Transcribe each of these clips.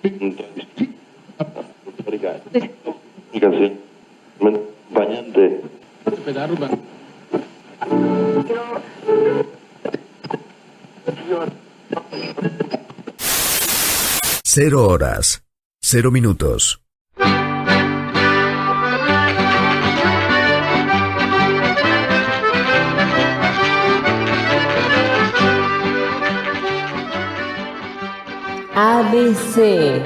acompañante. 0 horas, 0 minutos. ABC,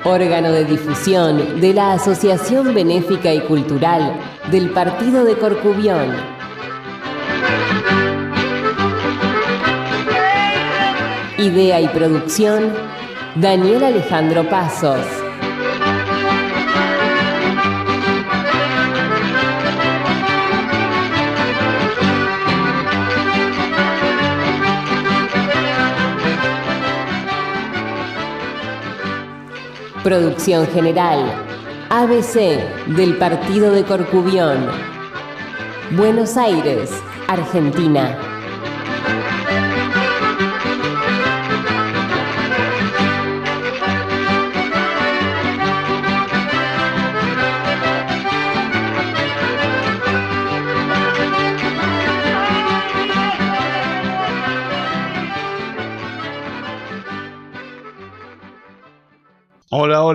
órgano de difusión de la Asociación Benéfica y Cultural del Partido de Corcubión. Idea y producción, Daniel Alejandro Pasos. Producción general, ABC del Partido de Corcubión. Buenos Aires, Argentina.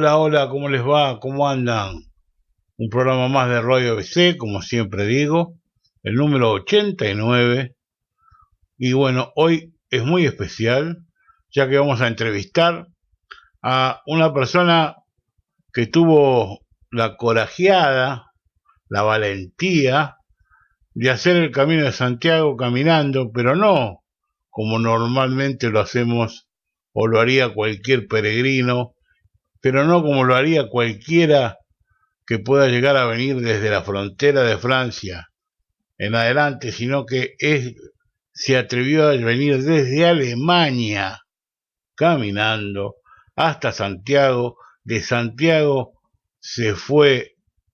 Hola, ¿cómo les va? ¿Cómo andan? Un programa más de Radio ABC, como siempre digo, el número 89. Y bueno, hoy es muy especial, ya que vamos a entrevistar a una persona que tuvo la corajeada, la valentía de hacer el Camino de Santiago caminando, pero no como normalmente lo hacemos o lo haría cualquier peregrino, pero no como lo haría cualquiera que pueda llegar a venir desde la frontera de Francia en adelante, sino que se atrevió a venir desde Alemania, caminando hasta Santiago. De Santiago se fue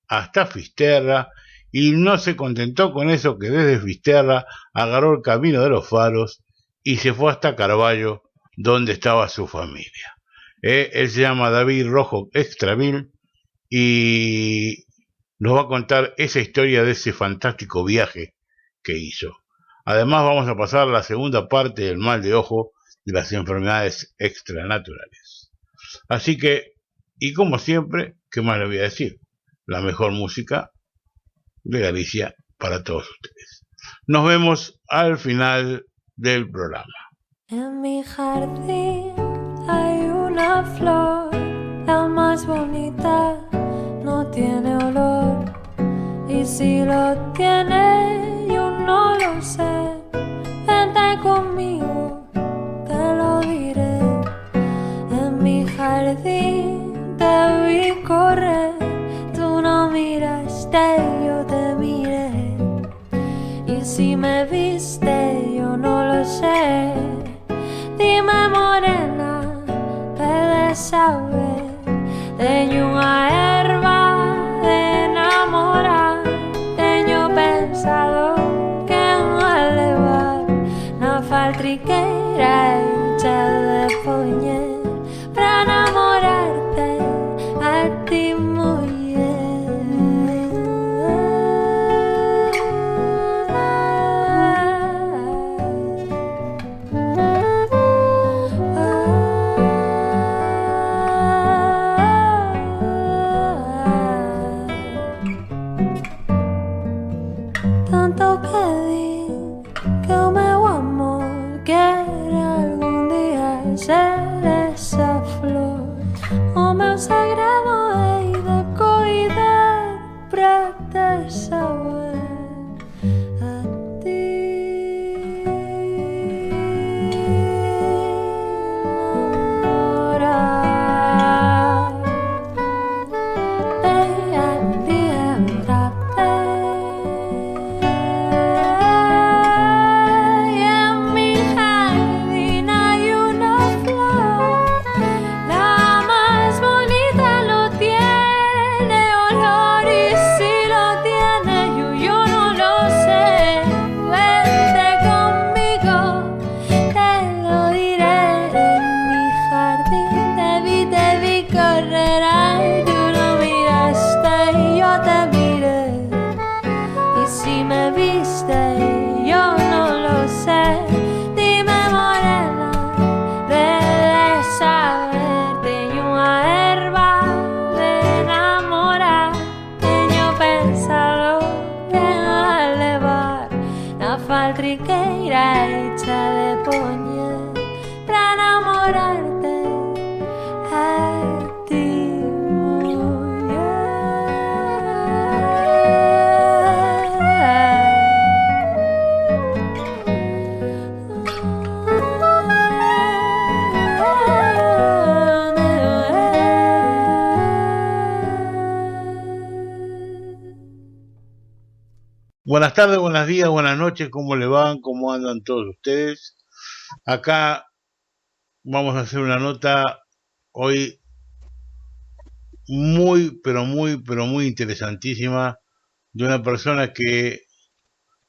hasta Fisterra y no se contentó con eso, que desde Fisterra agarró el camino de los Faros y se fue hasta Carballo, donde estaba su familia. Él se llama David Rojo Extraville y nos va a contar esa historia de ese fantástico viaje que hizo. Además vamos a pasar la segunda parte del mal de ojo, de las enfermedades extranaturales. Así que, y como siempre, ¿qué más le voy a decir? La mejor música de Galicia para todos ustedes. Nos vemos al final del programa. En mi jardín hay una flor, la más bonita, no tiene olor. Y si lo tiene, yo no lo sé. Vente conmigo, te lo diré. En mi jardín te vi correr, tú no miraste, yo te miré. Y si me viste, yo no lo sé. Dime morena, puedes saber, tengo una erva de enamorar, tengo pensado que me levar na faltriqueira hecha de poñer para enamorarte a ti, mujer. Tanto pedí que o meu amor quere algún día ser esa flor. O meu sagrado hei de cuidar para te saber a ti namorar. Hei a ti entrarte. La más bonita Buenas tardes, buenos días, buenas noches, ¿cómo le van? ¿Cómo andan todos ustedes? Acá vamos a hacer una nota hoy muy interesantísima de una persona que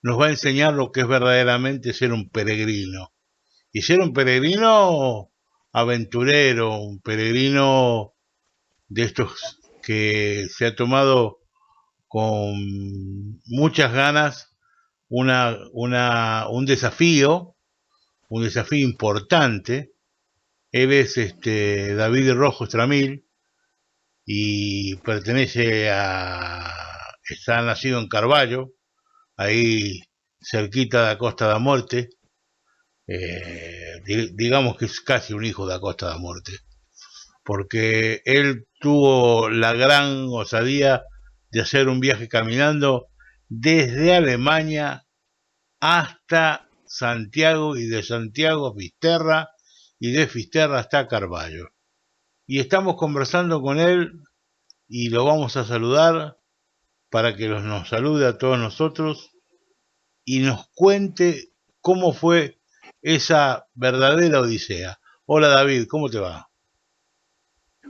nos va a enseñar lo que es verdaderamente ser un peregrino. Y ser un peregrino aventurero, un peregrino de estos que se ha tomado con muchas ganas un desafío importante. Él es David Rojo Estramil y está nacido en Carballo, ahí cerquita de la Costa da Morte. Digamos que es casi un hijo de la Costa da Morte, porque él tuvo la gran osadía de hacer un viaje caminando desde Alemania hasta Santiago y de Santiago a Fisterra y de Fisterra hasta Carballo. Y estamos conversando con él y lo vamos a saludar para que nos salude a todos nosotros y nos cuente cómo fue esa verdadera odisea. Hola David, ¿cómo te va?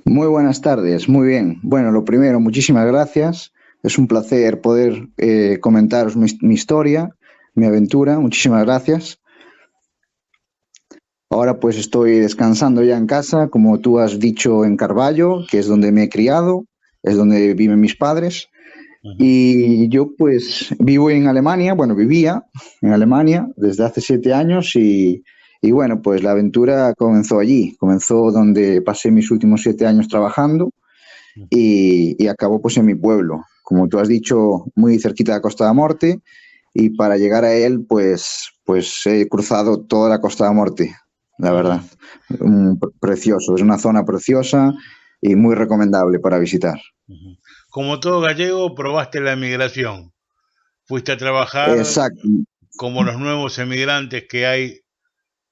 Muy buenas tardes, muy bien. Bueno, lo primero, muchísimas gracias. Es un placer poder comentaros mi historia, mi aventura. Muchísimas gracias. Ahora pues estoy descansando ya en casa, como tú has dicho, en Carballo, que es donde me he criado, es donde viven mis padres. Y yo pues vivo en Alemania, vivía en Alemania desde hace 7 años y bueno, pues la aventura comenzó allí, comenzó donde pasé mis últimos 7 años trabajando y acabó pues en mi pueblo, como tú has dicho, muy cerquita de la Costa da Morte, y para llegar a él pues he cruzado toda la Costa da Morte, la verdad, precioso, es una zona preciosa y muy recomendable para visitar. Como todo gallego, probaste la emigración, fuiste a trabajar. Exacto. Como los nuevos emigrantes que hay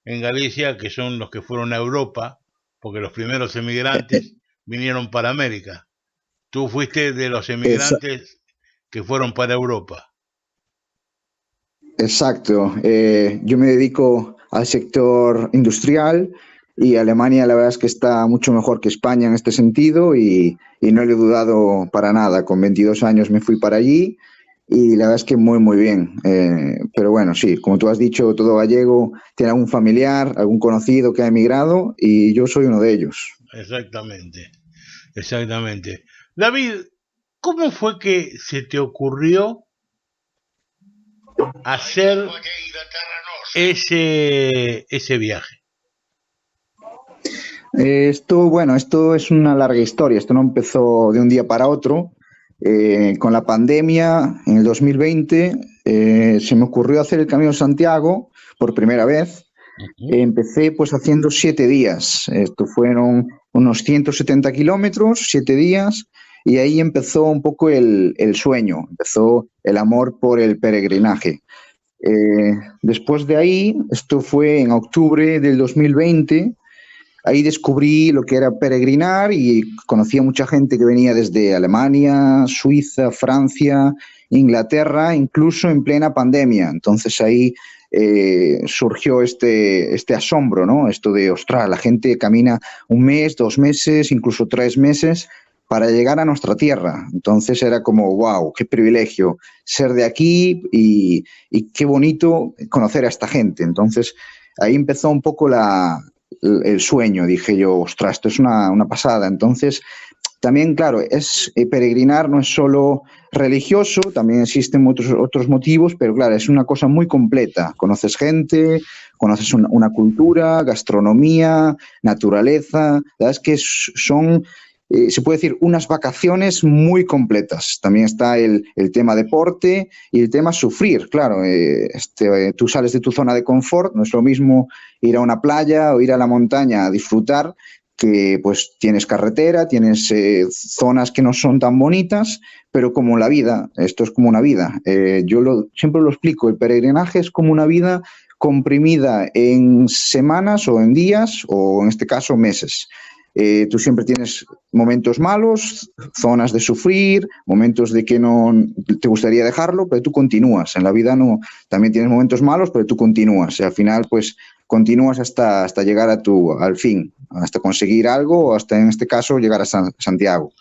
en Galicia, que son los que fueron a Europa, porque los primeros emigrantes vinieron para América. Tú fuiste de los emigrantes que fueron para Europa. Exacto. Yo me dedico al sector industrial y Alemania la verdad es que está mucho mejor que España en este sentido y no le he dudado para nada. Con 22 años me fui para allí y la verdad es que muy bien. Pero bueno, sí, como tú has dicho, todo gallego tiene algún familiar, algún conocido que ha emigrado y yo soy uno de ellos. Exactamente. David, ¿cómo fue que se te ocurrió hacer ese viaje? Esto es una larga historia. Esto no empezó de un día para otro. Con la pandemia, en el 2020, se me ocurrió hacer el Camino de Santiago por primera vez. Empecé pues haciendo 7 días. Esto fueron unos 170 kilómetros, 7 días, y ahí empezó un poco el sueño, empezó el amor por el peregrinaje. Después de ahí, esto fue en octubre del 2020, ahí descubrí lo que era peregrinar y conocí a mucha gente que venía desde Alemania, Suiza, Francia, Inglaterra, incluso en plena pandemia. Entonces ahí surgió este asombro, ¿no? Esto de, ostras, la gente camina 1 mes, 2 meses, incluso 3 meses para llegar a nuestra tierra. Entonces era como, wow, qué privilegio ser de aquí y qué bonito conocer a esta gente. Entonces ahí empezó un poco el sueño. Dije yo, ostras, esto es una pasada. Entonces también, claro, peregrinar no es solo religioso, también existen otros motivos, pero claro, es una cosa muy completa. Conoces gente, conoces una cultura, gastronomía, naturaleza. La verdad es que son, se puede decir, unas vacaciones muy completas. También está el tema deporte y el tema sufrir. Claro, tú sales de tu zona de confort, no es lo mismo ir a una playa o ir a la montaña a disfrutar, que pues tienes carretera, tienes zonas que no son tan bonitas, pero como la vida, esto es como una vida. Yo siempre lo explico, el peregrinaje es como una vida comprimida en semanas o en días o en este caso meses. tú siempre tienes momentos malos, zonas de sufrir, momentos de que no te gustaría dejarlo, pero tú continúas. En la vida no, también tienes momentos malos, pero tú continúas. Y al final, pues, continúas hasta llegar al fin, hasta conseguir algo, o hasta, en este caso, llegar a Santiago.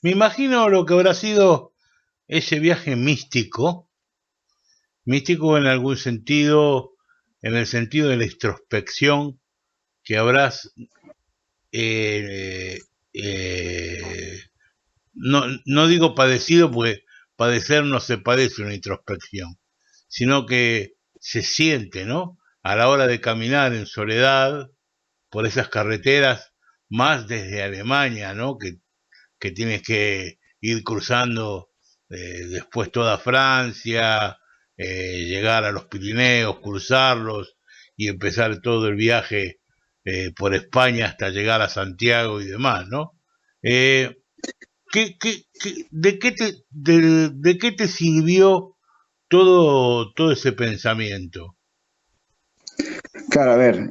Me imagino lo que habrá sido ese viaje místico en algún sentido, en el sentido de la introspección que habrás, eh, eh, no digo padecido, porque padecer no se padece una introspección, sino que se siente, ¿no? A la hora de caminar en soledad por esas carreteras, más desde Alemania, ¿no? Que tienes que ir cruzando después toda Francia, llegar a los Pirineos, cruzarlos y empezar todo el viaje por España hasta llegar a Santiago y demás, ¿no? ¿De qué te sirvió todo ese pensamiento? Claro, a ver,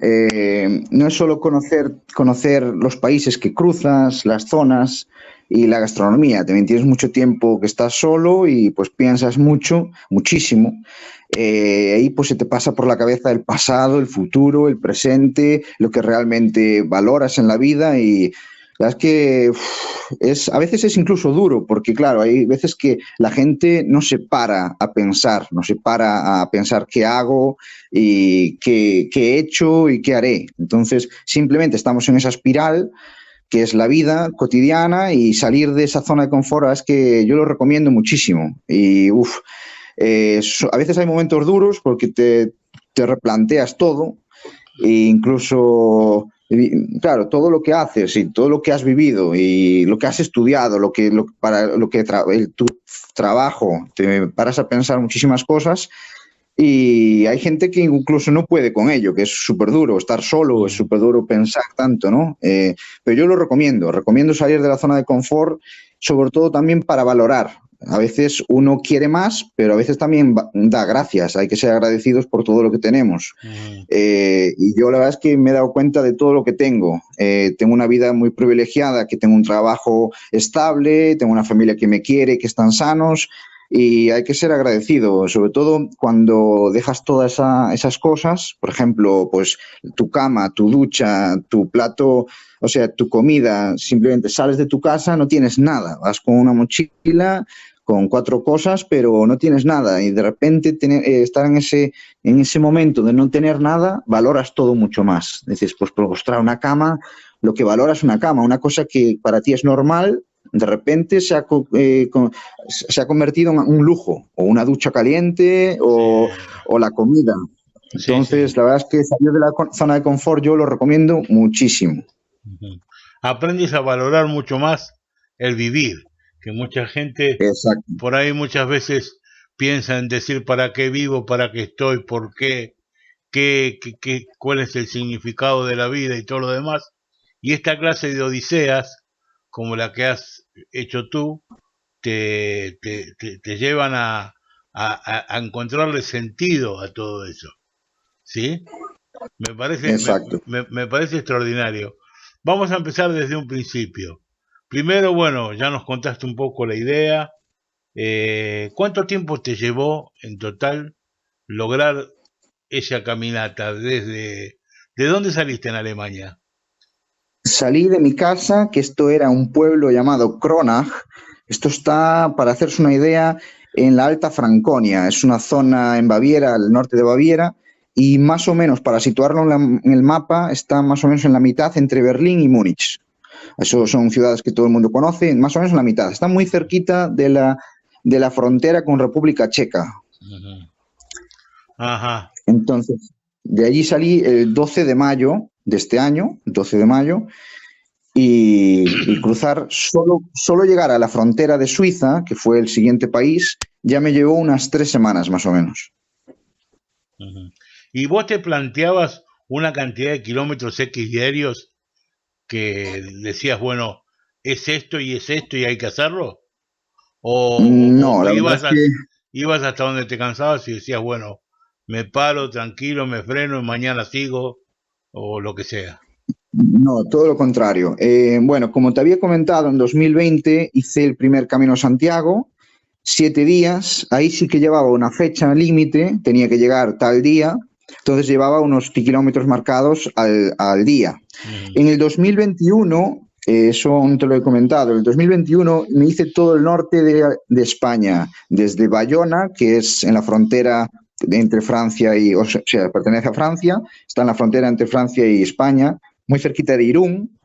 no es solo conocer los países que cruzas, las zonas y la gastronomía. También tienes mucho tiempo que estás solo y pues piensas muchísimo. Ahí pues se te pasa por la cabeza el pasado, el futuro, el presente, lo que realmente valoras en la vida y la verdad es que a veces es incluso duro, porque claro, hay veces que la gente no se para a pensar, qué hago y qué he hecho y qué haré. Entonces, simplemente estamos en esa espiral que es la vida cotidiana y salir de esa zona de confort es que yo lo recomiendo muchísimo. Y a veces hay momentos duros porque te replanteas todo e incluso... Claro, todo lo que haces y todo lo que has vivido y lo que has estudiado, tu trabajo, te paras a pensar muchísimas cosas y hay gente que incluso no puede con ello, que es súper duro estar solo, es súper duro pensar tanto, ¿no? Pero yo lo recomiendo salir de la zona de confort, sobre todo también para valorar. A veces uno quiere más, pero a veces también da gracias. Hay que ser agradecidos por todo lo que tenemos. Y yo la verdad es que me he dado cuenta de todo lo que tengo. Tengo una vida muy privilegiada, que tengo un trabajo estable, tengo una familia que me quiere, que están sanos y hay que ser agradecido, sobre todo cuando dejas todas esas cosas, por ejemplo, pues tu cama, tu ducha, tu plato, o sea, tu comida, simplemente sales de tu casa, no tienes nada, vas con una mochila con 4 cosas, pero no tienes nada y de repente estar en ese momento de no tener nada, valoras todo mucho más. Dices, pues por mostrar una cama, lo que valoras una cama, una cosa que para ti es normal, de repente se ha convertido en un lujo, o una ducha caliente o la comida. Entonces, la verdad es que salir de la zona de confort yo lo recomiendo muchísimo. Aprendes a valorar mucho más el vivir, que mucha gente Exacto. Por ahí muchas veces piensa en decir para qué vivo, para qué estoy, por qué, cuál es el significado de la vida y todo lo demás. Y esta clase de odiseas, como la que has hecho tú, te llevan a encontrarle sentido a todo eso. ¿Sí? Me parece extraordinario. Vamos a empezar desde un principio. Primero, bueno, ya nos contaste un poco la idea. ¿Cuánto tiempo te llevó en total lograr esa caminata? ¿De dónde saliste en Alemania? Salí de mi casa, que esto era un pueblo llamado Kronach. Esto está, para hacerse una idea, en la Alta Franconia. Es una zona en Baviera, al norte de Baviera, y más o menos, para situarlo en el mapa, está más o menos en la mitad entre Berlín y Múnich. Eso son ciudades que todo el mundo conoce, más o menos en la mitad. Está muy cerquita de la frontera con República Checa. Ajá. Entonces, de allí salí el 12 de mayo de este año, y cruzar, solo llegar a la frontera de Suiza, que fue el siguiente país, ya me llevó unas 3 semanas más o menos. ¿Y vos te planteabas una cantidad de kilómetros X diarios que decías, bueno, es esto y hay que hacerlo? No, la ibas, verdad es que... ibas hasta donde te cansabas y decías, bueno, me paro, tranquilo, me freno y mañana sigo, o lo que sea? No, todo lo contrario. Bueno, como te había comentado, en 2020 hice el primer Camino a Santiago, 7 días, ahí sí que llevaba una fecha límite, tenía que llegar tal día, entonces llevaba unos kilómetros marcados al día. En el 2021 eso no te lo he comentado. En el 2021 me hice todo el norte de España, desde Bayona, que es en la frontera entre Francia y, o sea, pertenece a Francia, está en la frontera entre Francia y España, muy cerquita de Irún.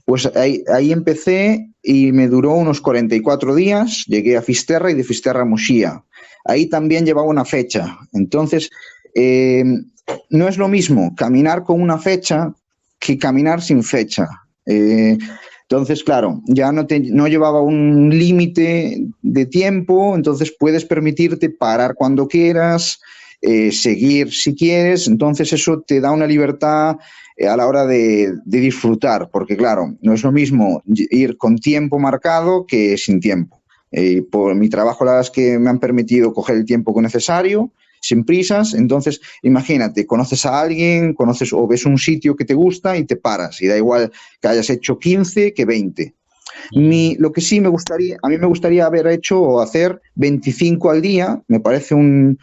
Pues ahí empecé y me duró unos 44 días, llegué a Fisterra y de Fisterra a Muxía. Ahí también llevaba una fecha. Entonces, no es lo mismo caminar con una fecha que caminar sin fecha. Entonces, claro, ya no llevaba un límite de tiempo, entonces puedes permitirte parar cuando quieras, seguir si quieres, entonces eso te da una libertad a la hora de disfrutar, porque claro, no es lo mismo ir con tiempo marcado que sin tiempo. Por mi trabajo, la verdad es que me han permitido coger el tiempo necesario, sin prisas. Entonces, imagínate, conoces a alguien, conoces o ves un sitio que te gusta y te paras, y da igual que hayas hecho 15 que 20. Lo que sí a mí me gustaría haber hecho o hacer 25 al día, me parece un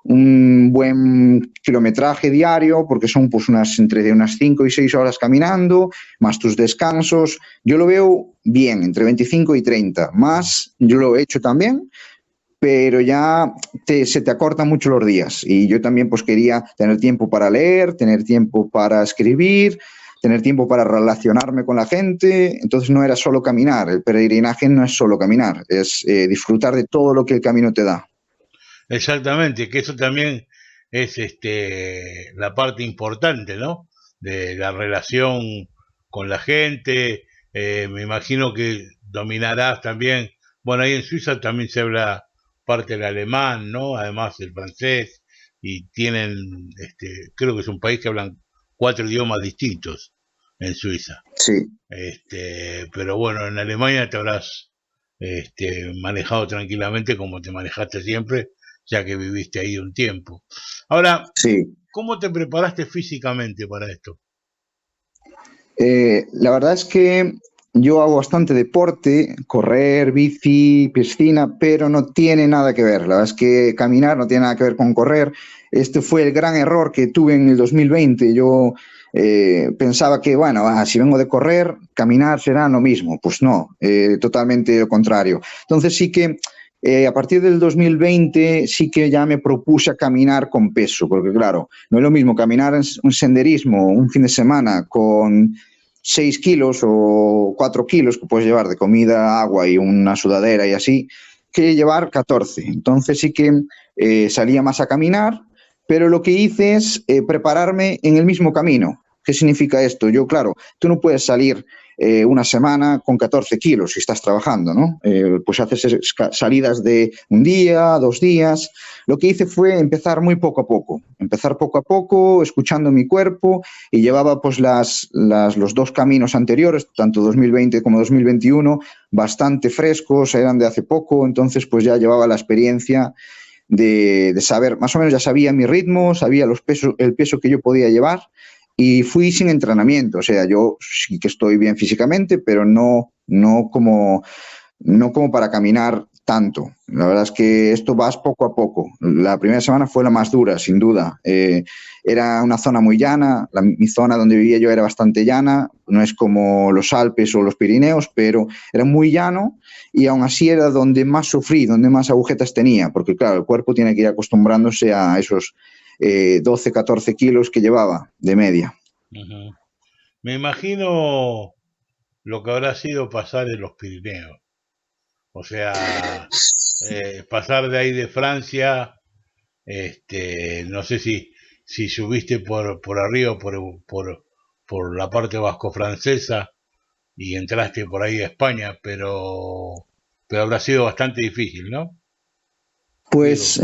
buen kilometraje diario, porque son pues entre unas 5 y 6 horas caminando, más tus descansos. Yo lo veo bien, entre 25 y 30. Más, yo lo he hecho también, pero ya se te acortan mucho los días. Y yo también pues quería tener tiempo para leer, tener tiempo para escribir, tener tiempo para relacionarme con la gente. Entonces no era solo caminar, el peregrinaje no es solo caminar, es disfrutar de todo lo que el camino te da. Exactamente, que eso también es la parte importante, ¿no? De la relación con la gente. Me imagino que dominarás también, bueno, ahí en Suiza también se habla parte del alemán, ¿no? Además del francés, y tienen, creo que es un país que hablan 4 idiomas distintos en Suiza. Sí. Pero bueno, en Alemania te habrás manejado tranquilamente como te manejaste siempre, ya que viviste ahí un tiempo. Ahora, sí. ¿Cómo te preparaste físicamente para esto? La verdad es que yo hago bastante deporte, correr, bici, piscina, pero no tiene nada que ver. La verdad es que caminar no tiene nada que ver con correr. Este fue el gran error que tuve en el 2020. Yo pensaba que, bueno, si vengo de correr, caminar será lo mismo. Pues no, totalmente lo contrario. Entonces sí que a partir del 2020 sí que ya me propuse a caminar con peso, porque claro, no es lo mismo caminar en un senderismo un fin de semana con 6 kilos o 4 kilos que puedes llevar de comida, agua y una sudadera y así, que llevar 14. Entonces sí que salía más a caminar, pero lo que hice es prepararme en el mismo camino. ¿Qué significa esto? Yo, claro, tú no puedes salir una semana con 14 kilos si estás trabajando, ¿no? Pues haces salidas de un día, 2 días. Lo que hice fue empezar muy poco a poco, escuchando mi cuerpo, y llevaba pues los 2 caminos anteriores, tanto 2020 como 2021, bastante frescos, eran de hace poco, entonces pues ya llevaba la experiencia de saber, más o menos ya sabía mi ritmo, sabía el peso que yo podía llevar. Y fui sin entrenamiento, o sea, yo sí que estoy bien físicamente, pero no como para caminar tanto. La verdad es que esto vas poco a poco. La primera semana fue la más dura, sin duda. Era una zona muy llana, mi zona donde vivía yo era bastante llana, no es como los Alpes o los Pirineos, pero era muy llano y aún así era donde más sufrí, donde más agujetas tenía, porque claro, el cuerpo tiene que ir acostumbrándose a esos 12, 14 kilos que llevaba de media. Uh-huh. Me imagino lo que habrá sido pasar en los Pirineos. O sea, pasar de ahí de Francia, no sé si subiste por arriba, por la parte vasco-francesa y entraste por ahí a España, pero habrá sido bastante difícil, ¿no? Pues...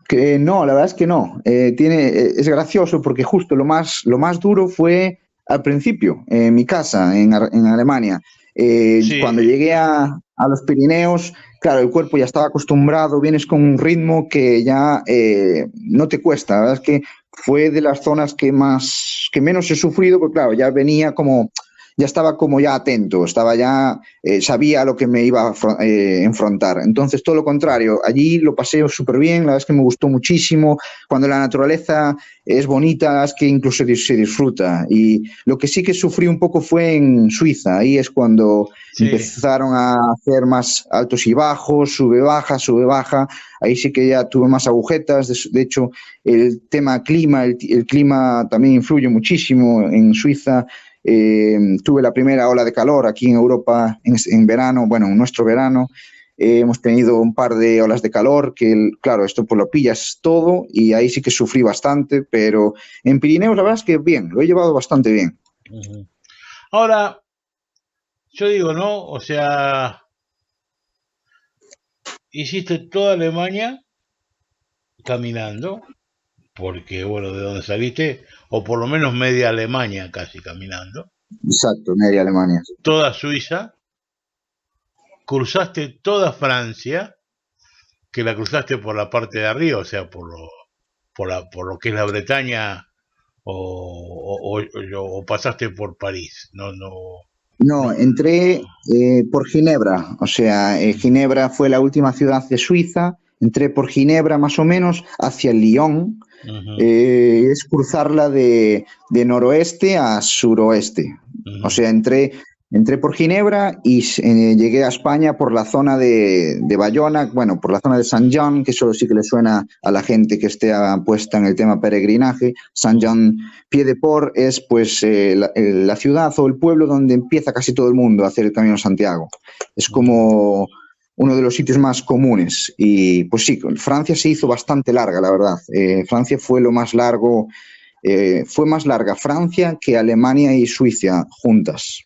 Que no, la verdad es que no. Es gracioso porque justo lo más duro fue al principio, en mi casa, en Alemania. Sí. Cuando llegué a los Pirineos, claro, el cuerpo ya estaba acostumbrado, vienes con un ritmo que ya no te cuesta. La verdad es que fue de las zonas que menos he sufrido, porque claro, ya venía como ya estaba como ya atento, estaba ya, sabía a lo que me iba a enfrentar. Entonces, todo lo contrario, allí lo pasé súper bien, la verdad es que me gustó muchísimo. Cuando la naturaleza es bonita, es que incluso se disfruta. Y lo que sí que sufrí un poco fue en Suiza, ahí es cuando empezaron a hacer más altos y bajos, sube, baja. Ahí sí que ya tuve más agujetas. De hecho, el tema clima, el clima también influye muchísimo en Suiza. Tuve la primera ola de calor aquí en Europa en verano, bueno, en nuestro verano. Hemos tenido un par de olas de calor que, claro, esto pues lo pillas todo y ahí sí que sufrí bastante, pero en Pirineos la verdad es que bien, lo he llevado bastante bien. Uh-huh. Ahora, yo digo, ¿no? O sea, hiciste toda Alemania caminando, porque, bueno, de donde saliste, o por lo menos media Alemania casi caminando. Exacto, media Alemania. Toda Suiza. Cruzaste toda Francia, que la cruzaste por la parte de arriba, o sea, por lo que es la Bretaña, o pasaste por París. No, entré por Ginebra, o sea, Ginebra fue la última ciudad de Suiza, entré por Ginebra más o menos hacia Lyon, uh-huh. Es cruzarla de noroeste a suroeste, uh-huh. O sea, entré por Ginebra y llegué a España por la zona de Bayona, bueno, por la zona de Saint-Jean, que eso sí que le suena a la gente que esté puesta en el tema peregrinaje. Saint-Jean-Pied-de-Port es pues la ciudad o el pueblo donde empieza casi todo el mundo a hacer el Camino de Santiago. Es como uno de los sitios más comunes. Y pues sí, Francia se hizo bastante larga, la verdad. Francia fue lo más largo, fue más larga Francia que Alemania y Suiza juntas.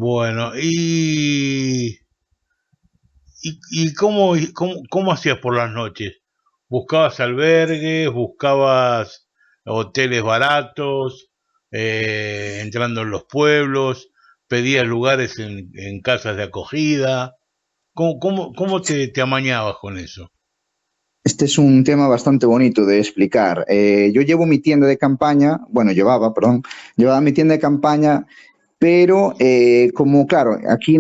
Bueno, y cómo hacías por las noches? ¿Buscabas albergues? ¿Buscabas hoteles baratos? ¿Entrando en los pueblos? ¿Pedías lugares en casas de acogida? ¿Cómo te amañabas con eso? Este es un tema bastante bonito de explicar. Yo llevo mi tienda de campaña, bueno, llevaba mi tienda de campaña, pero como, claro, aquí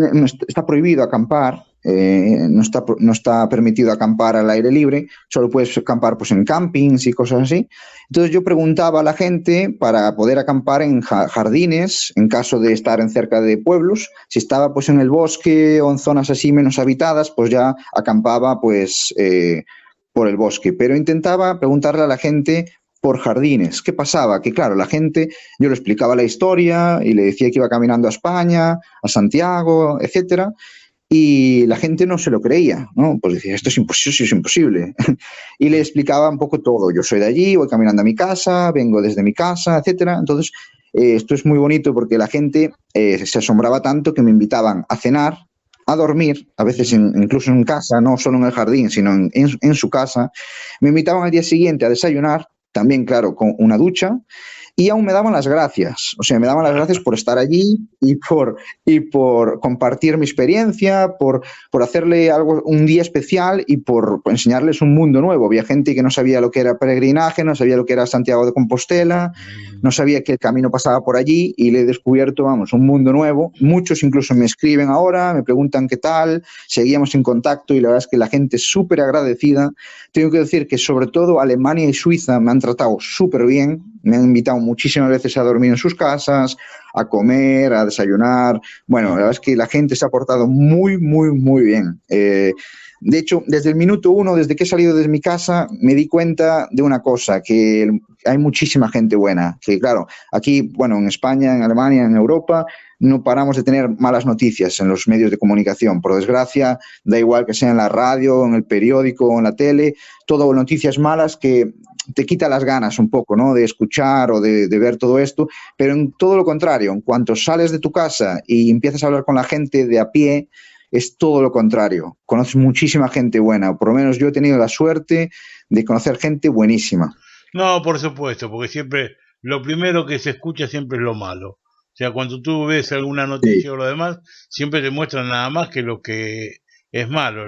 está prohibido acampar, no está permitido acampar al aire libre, solo puedes acampar pues, en campings y cosas así. Entonces yo preguntaba a la gente para poder acampar en jardines, en caso de estar en cerca de pueblos. Si estaba pues en el bosque o en zonas así menos habitadas, pues ya acampaba pues por el bosque. Pero intentaba preguntarle a la gente por jardines. ¿Qué pasaba? Que claro, la gente, yo le explicaba la historia y le decía que iba caminando a España, a Santiago, etcétera, y la gente no se lo creía, ¿no? Pues decía, esto es imposible, sí, es imposible. Y le explicaba un poco todo. Yo soy de allí, voy caminando a mi casa, vengo desde mi casa, etcétera. Entonces, esto es muy bonito porque la gente se asombraba tanto que me invitaban a cenar, a dormir, a veces incluso en casa, no solo en el jardín, sino en su casa. Me invitaban al día siguiente a desayunar, también, claro, con una ducha, y aún me daban las gracias. O sea, me daban las gracias por estar allí y por compartir mi experiencia, por hacerle algo, un día especial y por enseñarles un mundo nuevo. Había gente que no sabía lo que era peregrinaje, no sabía lo que era Santiago de Compostela, no sabía que el camino pasaba por allí y le he descubierto, vamos, un mundo nuevo. Muchos incluso me escriben ahora, me preguntan qué tal, seguíamos en contacto y la verdad es que la gente es súper agradecida. Tengo que decir que sobre todo Alemania y Suiza me han tratado súper bien, me han invitado muchísimas veces a dormir en sus casas, a comer, a desayunar. Bueno, la verdad es que la gente se ha portado muy, muy, muy bien. De hecho, desde el minuto uno, desde que he salido de mi casa, me di cuenta de una cosa, que hay muchísima gente buena. Que claro, aquí, bueno, en España, en Alemania, en Europa, no paramos de tener malas noticias en los medios de comunicación. Por desgracia, da igual que sea en la radio, en el periódico o en la tele, todo noticias malas que te quita las ganas un poco, ¿no? De escuchar o de ver todo esto, pero en todo lo contrario, en cuanto sales de tu casa y empiezas a hablar con la gente de a pie, es todo lo contrario. Conoces muchísima gente buena, por lo menos yo he tenido la suerte de conocer gente buenísima. No, por supuesto, porque siempre lo primero que se escucha siempre es lo malo. O sea, cuando tú ves alguna noticia Sí, o lo demás, siempre te muestran nada más que lo que es malo.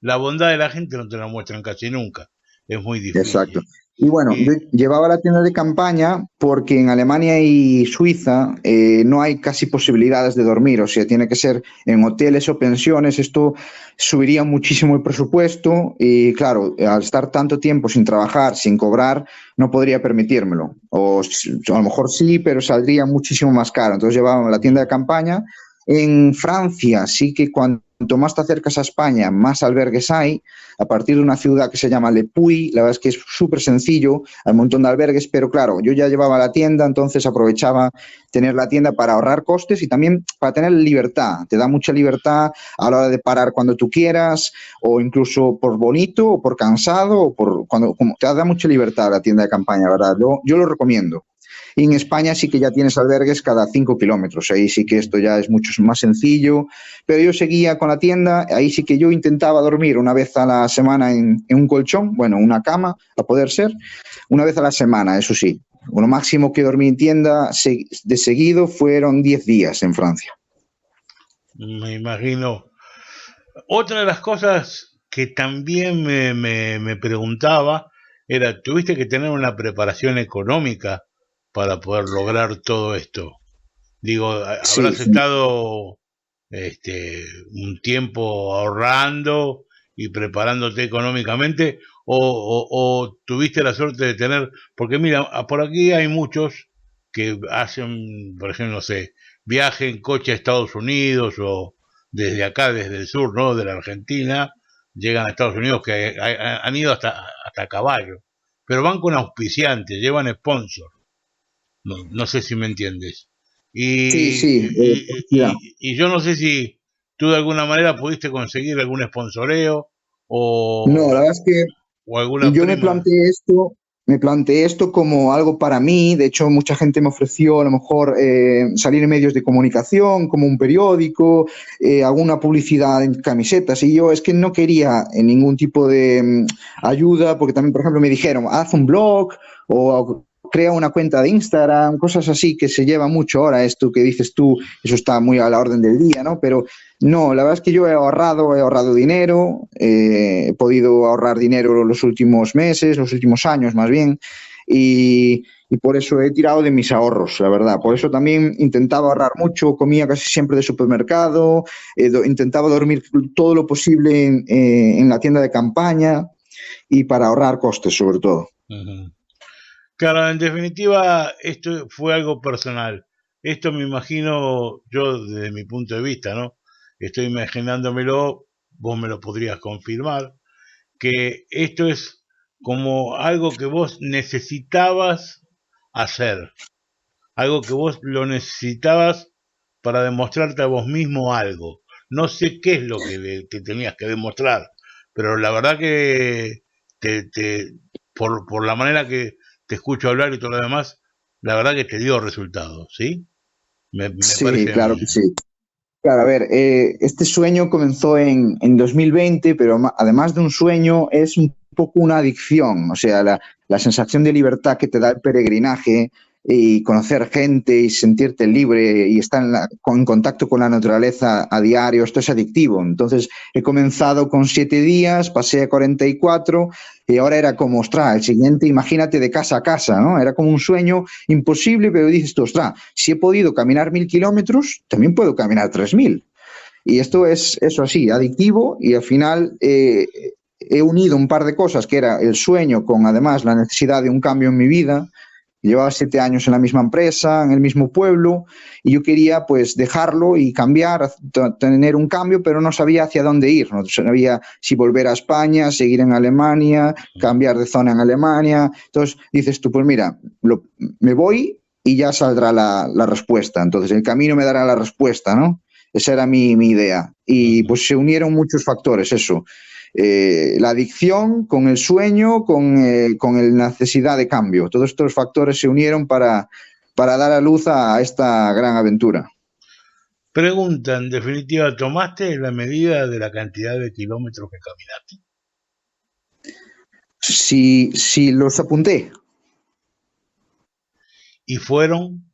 La bondad de la gente no te la muestran casi nunca. Es muy exacto. difícil. Y bueno, yo Y llevaba la tienda de campaña porque en Alemania y Suiza no hay casi posibilidades de dormir, o sea, tiene que ser en hoteles o pensiones. Esto subiría muchísimo el presupuesto y claro, al estar tanto tiempo sin trabajar, sin cobrar, no podría permitírmelo. A lo mejor sí, pero saldría muchísimo más caro. Entonces llevaba la tienda de campaña. En Francia sí que cuanto más te acercas a España, más albergues hay. A partir de una ciudad que se llama Le Puy, la verdad es que es súper sencillo, hay un montón de albergues, pero claro, yo ya llevaba la tienda, entonces aprovechaba tener la tienda para ahorrar costes y también para tener libertad. Te da mucha libertad a la hora de parar cuando tú quieras, o incluso por bonito, o por cansado, o por cuando como, te da mucha libertad la tienda de campaña, ¿verdad? Yo lo recomiendo. Y en España sí que ya tienes albergues cada 5 kilómetros. Ahí sí que esto ya es mucho más sencillo. Pero yo seguía con la tienda. Ahí sí que yo intentaba dormir una vez a la semana en un colchón, bueno, una cama, a poder ser. Una vez a la semana, eso sí. Lo máximo que dormí en tienda de seguido fueron 10 días en Francia. me imagino. Otra de las cosas que también me preguntaba era, ¿tuviste que tener una preparación económica para poder lograr todo esto? Digo, Sí, habrás sí. estado un tiempo ahorrando y preparándote económicamente o tuviste la suerte de tener, porque mira, por aquí hay muchos que hacen, por ejemplo, no sé, viaje en coche a Estados Unidos o desde acá, desde el sur, ¿no? De la Argentina, llegan a Estados Unidos que han ido hasta a caballo, pero van con auspiciantes, llevan sponsor, no sé si me entiendes. Sí, Y, sí, publicidad. y yo no sé si tú de alguna manera pudiste conseguir algún sponsoreo No, o, la verdad es que o alguna yo me prima. planteé esto me planteé esto como algo para mí. De hecho, mucha gente me ofreció a lo mejor salir en medios de comunicación, como un periódico, alguna publicidad en camisetas. Y yo es que no quería ningún tipo de ayuda, porque también, por ejemplo, me dijeron, haz un blog o crea una cuenta de Instagram, cosas así que se lleva mucho ahora. Esto que dices tú, eso está muy a la orden del día, ¿no? Pero no, la verdad es que yo he ahorrado dinero, he podido ahorrar dinero los últimos meses, los últimos años más bien, y por eso he tirado de mis ahorros, la verdad. Por eso también intentaba ahorrar mucho, comía casi siempre de supermercado, intentaba dormir todo lo posible en la tienda de campaña y para ahorrar costes sobre todo. Ujú. Claro, en definitiva, esto fue algo personal. Esto me imagino yo desde mi punto de vista, ¿no? Estoy imaginándomelo, vos me lo podrías confirmar, que esto es como algo que vos necesitabas hacer, algo que vos lo necesitabas para demostrarte a vos mismo algo. No sé qué es lo que te tenías que demostrar, pero la verdad que por la manera que te escucho hablar y todo lo demás, la verdad que te dio resultados, ¿sí? Me Sí, parece a claro mí. que sí. Claro, a ver, este sueño comenzó en 2020, pero además de un sueño es un poco una adicción, o sea, la sensación de libertad que te da el peregrinaje y conocer gente y sentirte libre y estar en contacto con la naturaleza a diario, esto es adictivo. Entonces he comenzado con 7 días, pasé a 44 y ahora era como, ostras, el siguiente, imagínate de casa a casa, ¿no? Era como un sueño imposible, pero dices tú, ostras, si he podido caminar 1000 kilómetros, también puedo caminar 3000. Y esto es eso así, adictivo, y al final he unido un par de cosas, que era el sueño con además la necesidad de un cambio en mi vida. Llevaba 7 años en la misma empresa, en el mismo pueblo, y yo quería pues dejarlo y cambiar, tener un cambio, pero no sabía hacia dónde ir. No sabía si volver a España, seguir en Alemania, cambiar de zona en Alemania. Entonces dices tú, pues mira, me voy y ya saldrá la respuesta. Entonces el camino me dará la respuesta, ¿no? Esa era mi idea. Y pues se unieron muchos factores, eso. La adicción, con el sueño, con la necesidad de cambio. Todos estos factores se unieron para dar a luz a esta gran aventura. Pregunta, en definitiva, ¿tomaste la medida de la cantidad de kilómetros que caminaste? Si los apunté. ¿Y fueron?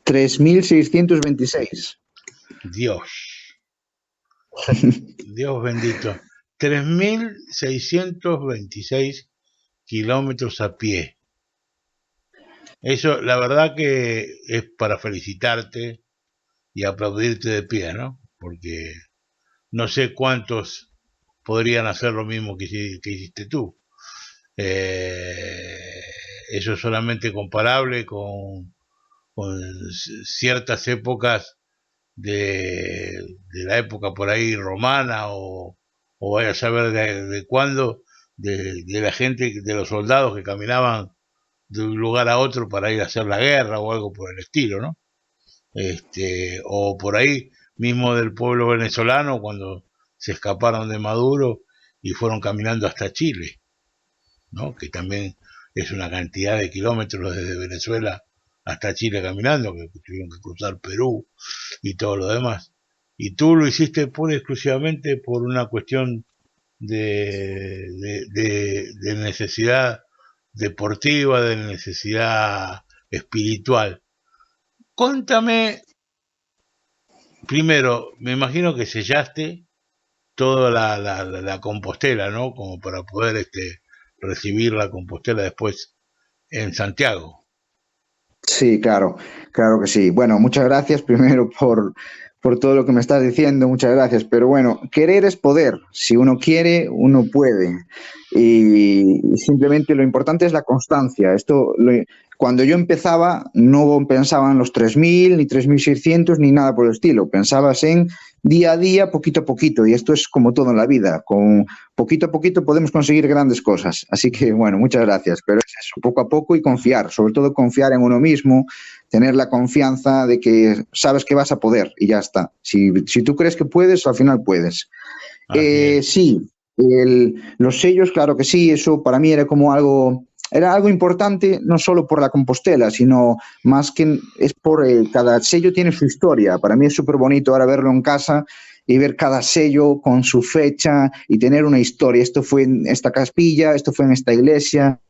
3.626. Dios, Dios bendito. 3.626 kilómetros a pie. Eso, la verdad que es para felicitarte y aplaudirte de pie, ¿no? Porque no sé cuántos podrían hacer lo mismo que hiciste tú. Eso es solamente comparable con ciertas épocas de la época por ahí romana o vaya a saber de cuándo, de la gente, de los soldados que caminaban de un lugar a otro para ir a hacer la guerra o algo por el estilo, ¿no? O por ahí mismo del pueblo venezolano cuando se escaparon de Maduro y fueron caminando hasta Chile, ¿no? Que también es una cantidad de kilómetros desde Venezuela hasta Chile caminando, que tuvieron que cruzar Perú y todo lo demás. Y tú lo hiciste pura y exclusivamente por una cuestión de necesidad deportiva, de necesidad espiritual. Cuéntame, primero, me imagino que sellaste toda la Compostela, ¿no? Como para poder recibir la Compostela después en Santiago. Sí, claro que sí. Bueno, muchas gracias primero por todo lo que me estás diciendo, muchas gracias. Pero bueno, querer es poder. Si uno quiere, uno puede. Y simplemente lo importante es la constancia. Cuando yo empezaba, no pensaba en los 3.000, ni 3.600, ni nada por el estilo. Pensabas en día a día, poquito a poquito. Y esto es como todo en la vida. Con poquito a poquito podemos conseguir grandes cosas. Así que, bueno, muchas gracias. Pero es eso, poco a poco y confiar. Sobre todo confiar en uno mismo, tener la confianza de que sabes que vas a poder y ya está. Si tú crees que puedes, al final puedes. Sí, Los sellos, claro que sí, eso para mí era algo importante, no solo por la Compostela, sino más que es por cada sello tiene su historia. Para mí es súper bonito ahora verlo en casa y ver cada sello con su fecha y tener una historia. Esto fue en esta capilla, esto fue en esta iglesia,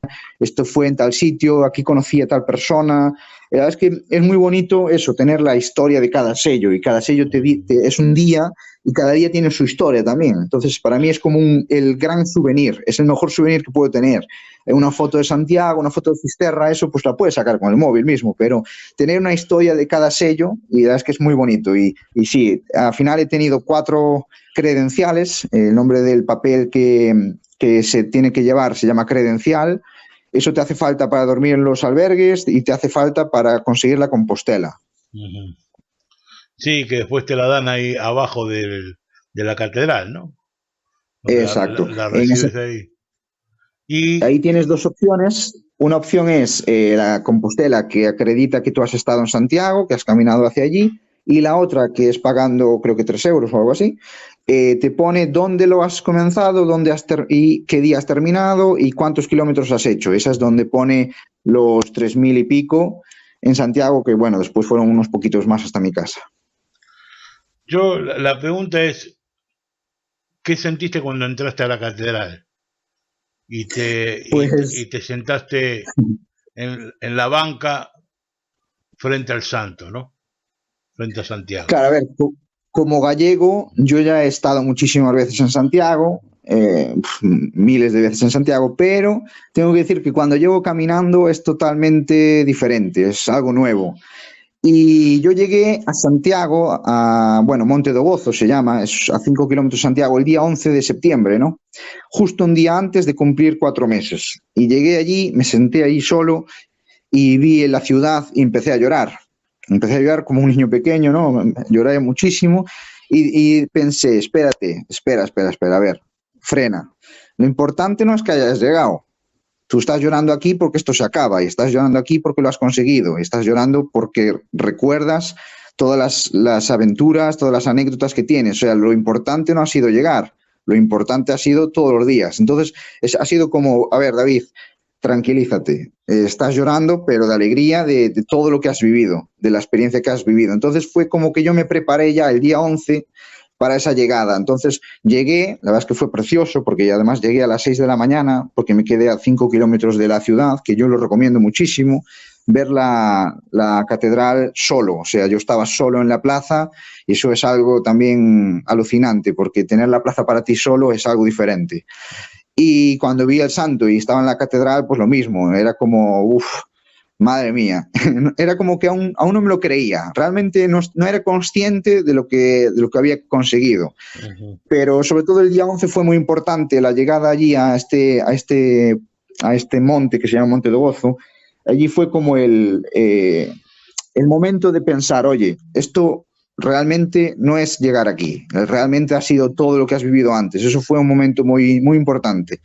esto fue en tal sitio, aquí conocí a tal persona. La verdad es que es muy bonito eso, tener la historia de cada sello, y cada sello es un día y cada día tiene su historia también. Entonces, para mí es como el gran souvenir, es el mejor souvenir que puedo tener. Una foto de Santiago, una foto de Fisterra, eso pues la puedes sacar con el móvil mismo, pero tener una historia de cada sello, y la verdad es que es muy bonito. Y sí, al final he tenido 4 credenciales, el nombre del papel que se tiene que llevar se llama credencial. Eso te hace falta para dormir en los albergues y te hace falta para conseguir la Compostela. Uh-huh. Sí, que después te la dan ahí abajo de la catedral, ¿no? Exacto. La recibes ahí. Y ahí tienes 2 opciones. Una opción es la Compostela, que acredita que tú has estado en Santiago, que has caminado hacia allí, y la otra, que es pagando creo que 3 euros o algo así, te pone dónde lo has comenzado, y qué día has terminado y cuántos kilómetros has hecho. Esa es donde pone los 3.000 y pico en Santiago, que bueno, después fueron unos poquitos más hasta mi casa. La pregunta es, ¿qué sentiste cuando entraste a la catedral? Y te sentaste en la banca frente al santo, ¿no? Frente a Santiago. Claro, a ver, como gallego, yo ya he estado muchísimas veces en Santiago, miles de veces en Santiago, pero tengo que decir que cuando llevo caminando es totalmente diferente, es algo nuevo. Y yo llegué a Santiago, Monte do Gozo se llama, es a 5 kilómetros de Santiago, el día 11 de septiembre, ¿no? Justo un día antes de cumplir 4 meses. Y llegué allí, me senté allí solo y vi la ciudad y empecé a llorar. Empecé a llorar como un niño pequeño, ¿no? Lloré muchísimo y pensé, espera, a ver, frena. Lo importante no es que hayas llegado. Tú estás llorando aquí porque esto se acaba, y estás llorando aquí porque lo has conseguido, y estás llorando porque recuerdas todas las aventuras, todas las anécdotas que tienes. O sea, lo importante no ha sido llegar, lo importante ha sido todos los días. Entonces, ha sido como, a ver, David, tranquilízate, estás llorando, pero de alegría de todo lo que has vivido, de la experiencia que has vivido. Entonces fue como que yo me preparé ya el día 11 para esa llegada. Entonces llegué, la verdad es que fue precioso, porque además llegué a las 6 de la mañana, porque me quedé a 5 kilómetros de la ciudad, que yo lo recomiendo muchísimo, ver la catedral solo. O sea, yo estaba solo en la plaza, y eso es algo también alucinante, porque tener la plaza para ti solo es algo diferente. Y cuando vi al santo y estaba en la catedral, pues lo mismo, era como, madre mía, era como que aún no me lo creía, realmente no era consciente de lo que había conseguido. Uh-huh. Pero sobre todo el día 11 fue muy importante, la llegada allí a este monte que se llama Monte do Gozo. Allí fue como el momento de pensar, oye, esto realmente no es llegar aquí, realmente ha sido todo lo que has vivido antes. Eso fue un momento muy, muy importante.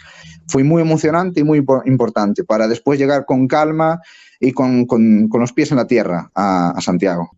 Fue muy emocionante y muy importante para después llegar con calma y con los pies en la tierra a Santiago.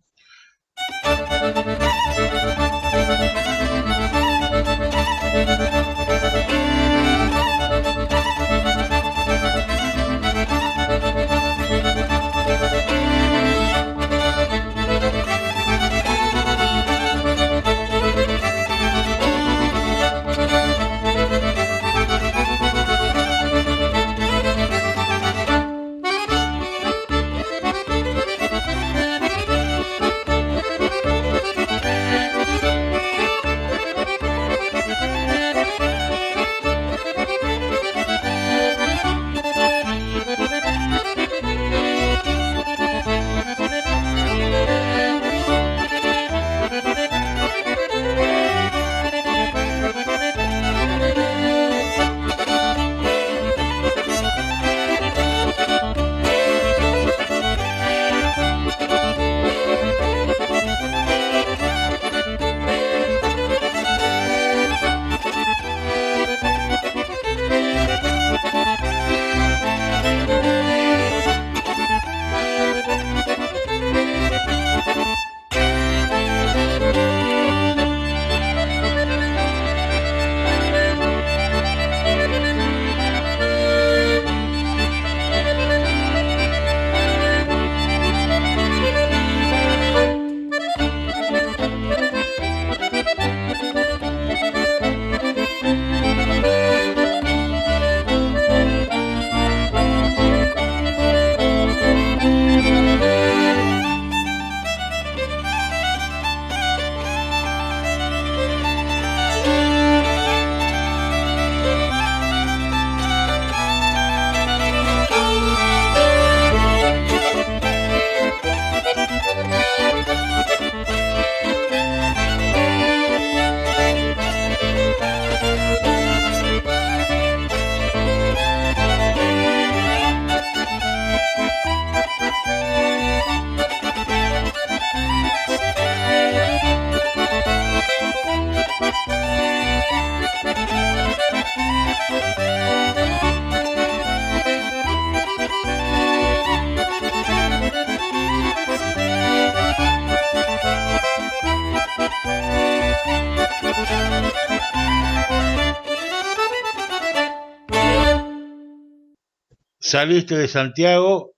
saliste de Santiago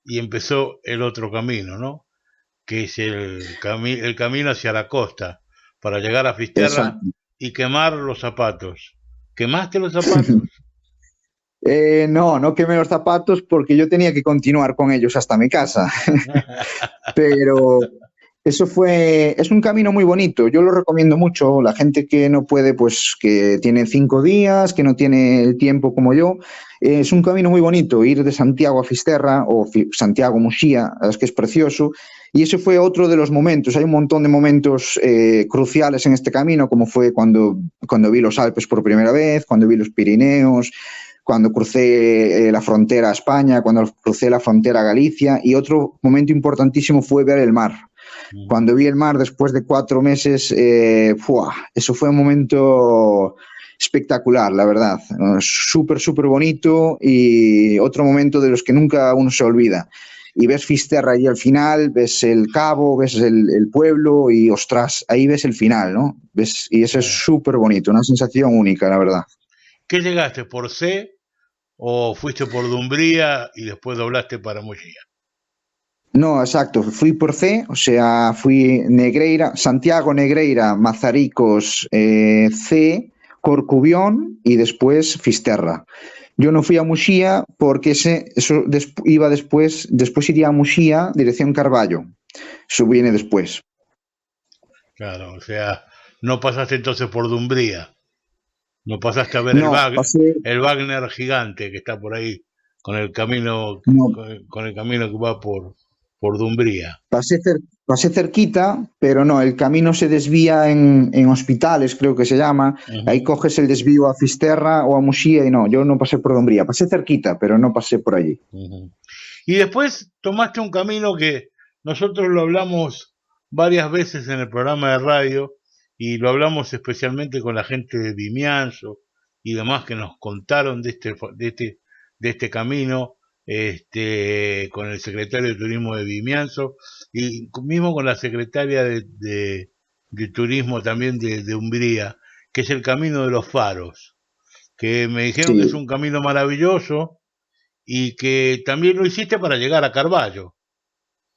y empezó el otro camino, ¿no? Que es el camino hacia la costa, para llegar a Fisterra Exacto. y quemar los zapatos. ¿Quemaste los zapatos? No quemé los zapatos porque yo tenía que continuar con ellos hasta mi casa. Pero es un camino muy bonito. Yo lo recomiendo mucho. La gente que no puede, pues que tiene 5 días, que no tiene el tiempo como yo, es un camino muy bonito. Ir de Santiago a Fisterra o Santiago a Muxía, es que es precioso. Y ese fue otro de los momentos. Hay un montón de momentos cruciales en este camino, como fue cuando vi los Alpes por primera vez, cuando vi los Pirineos, cuando crucé la frontera a España, cuando crucé la frontera a Galicia. Y otro momento importantísimo fue ver el mar. Cuando vi el mar después de 4 meses, eso fue un momento espectacular, la verdad. Súper, súper bonito y otro momento de los que nunca uno se olvida. Y ves Fisterra ahí al final, ves el cabo, ves el pueblo y, ostras, ahí ves el final, ¿no? Y eso es súper bonito, una sensación única, la verdad. ¿Qué llegaste, por C o fuiste por Dumbría y después doblaste para Muxía? No, exacto, fui por C, o sea, fui Negreira, Santiago, Negreira, Mazaricos, C, Corcubión y después Fisterra. Yo no fui a Muxía porque iba después iría a Muxía, dirección Carballo. Eso viene después. Claro, o sea, no pasaste entonces por Dumbría. No pasaste a ver No, el Wagner gigante que está por ahí con el camino, no, con el camino que va por Dumbría. pasé cerquita, pero no, el camino se desvía en Hospitales, creo que se llama. Ahí coges el desvío a Fisterra o a Muxía y no, yo no pasé por Dumbría. Pasé cerquita, pero no pasé por allí. Y después tomaste un camino que nosotros lo hablamos varias veces en el programa de radio y lo hablamos especialmente con la gente de Vimianzo y demás que nos contaron de este camino, con el secretario de Turismo de Vimianzo y mismo con la secretaria de Turismo también de Umbría, que es el camino de los faros, que me dijeron que es un camino maravilloso y que también lo hiciste para llegar a Carballo.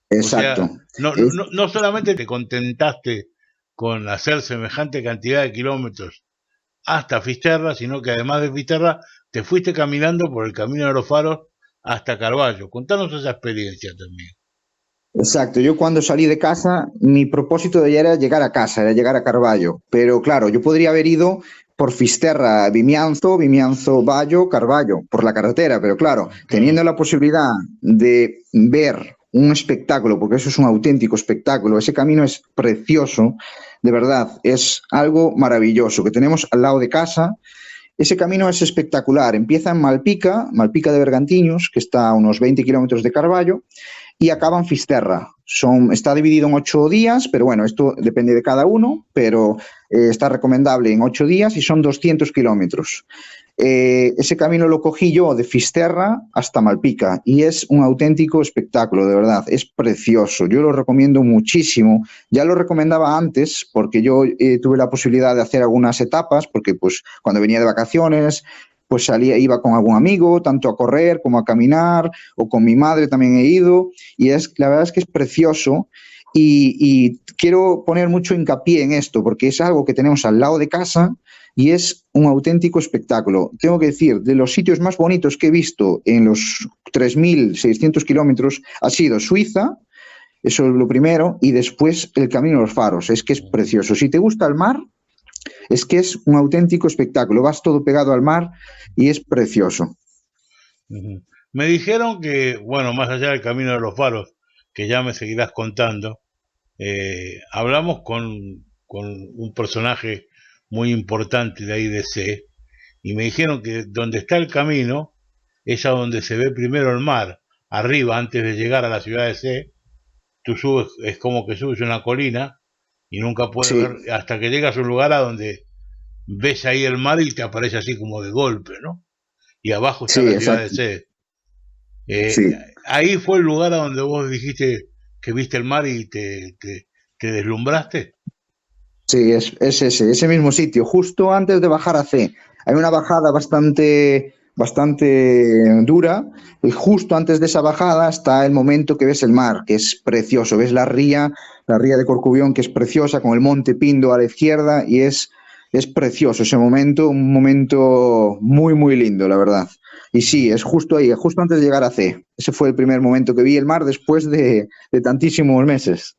Exacto. O sea, no solamente te contentaste con hacer semejante cantidad de kilómetros hasta Fisterra, sino que además de Fisterra te fuiste caminando por el camino de los faros hasta Carballo. Contanos esa experiencia también. Exacto, yo cuando salí de casa, mi propósito era llegar a casa, era llegar a Carballo, pero claro, yo podría haber ido por Fisterra, Vimianzo, Bayo, Carballo, por la carretera, pero claro, teniendo la posibilidad de ver un espectáculo, porque eso es un auténtico espectáculo, ese camino es precioso, de verdad, es algo maravilloso que tenemos al lado de casa. Ese camino es espectacular, empieza en Malpica de Bergantiños, que está a unos 20 kilómetros de Carballo, y acaba en Fisterra. Está dividido en 8 días, pero bueno, esto depende de cada uno, pero está recomendable en 8 días y son 200 kilómetros. Ese camino lo cogí yo de Fisterra hasta Malpica y es un auténtico espectáculo, de verdad, es precioso. Yo lo recomiendo muchísimo. Ya lo recomendaba antes porque yo tuve la posibilidad de hacer algunas etapas, porque pues cuando venía de vacaciones pues iba con algún amigo, tanto a correr como a caminar, o con mi madre también he ido, y la verdad es que es precioso, y quiero poner mucho hincapié en esto, porque es algo que tenemos al lado de casa, y es un auténtico espectáculo. Tengo que decir, de los sitios más bonitos que he visto en los 3.600 kilómetros, ha sido Suiza, eso es lo primero, y después el Camino de los Faros, es que es precioso. Si te gusta el mar, es que es un auténtico espectáculo, vas todo pegado al mar y es precioso. Me dijeron que, bueno, más allá del Camino de los Faros, que ya me seguirás contando, hablamos con un personaje muy importante de ahí de C, y me dijeron que donde está el camino es a donde se ve primero el mar, arriba, antes de llegar a la ciudad de C, tú subes, es como que subes una colina, y nunca puedes ver hasta que llegas a un lugar a donde ves ahí el mar y te aparece así como de golpe, ¿no? Y abajo está la ciudad de C. Ahí fue el lugar a donde vos dijiste que viste el mar y te deslumbraste. Sí, es ese mismo sitio, justo antes de bajar a C. Hay una bajada bastante bastante dura, y justo antes de esa bajada está el momento que ves el mar, que es precioso, ves la ría de Corcubión, que es preciosa, con el Monte Pindo a la izquierda, y es precioso ese momento, un momento muy, muy lindo, la verdad. Y sí, es justo ahí, justo antes de llegar a C. Ese fue el primer momento que vi el mar después de tantísimos meses.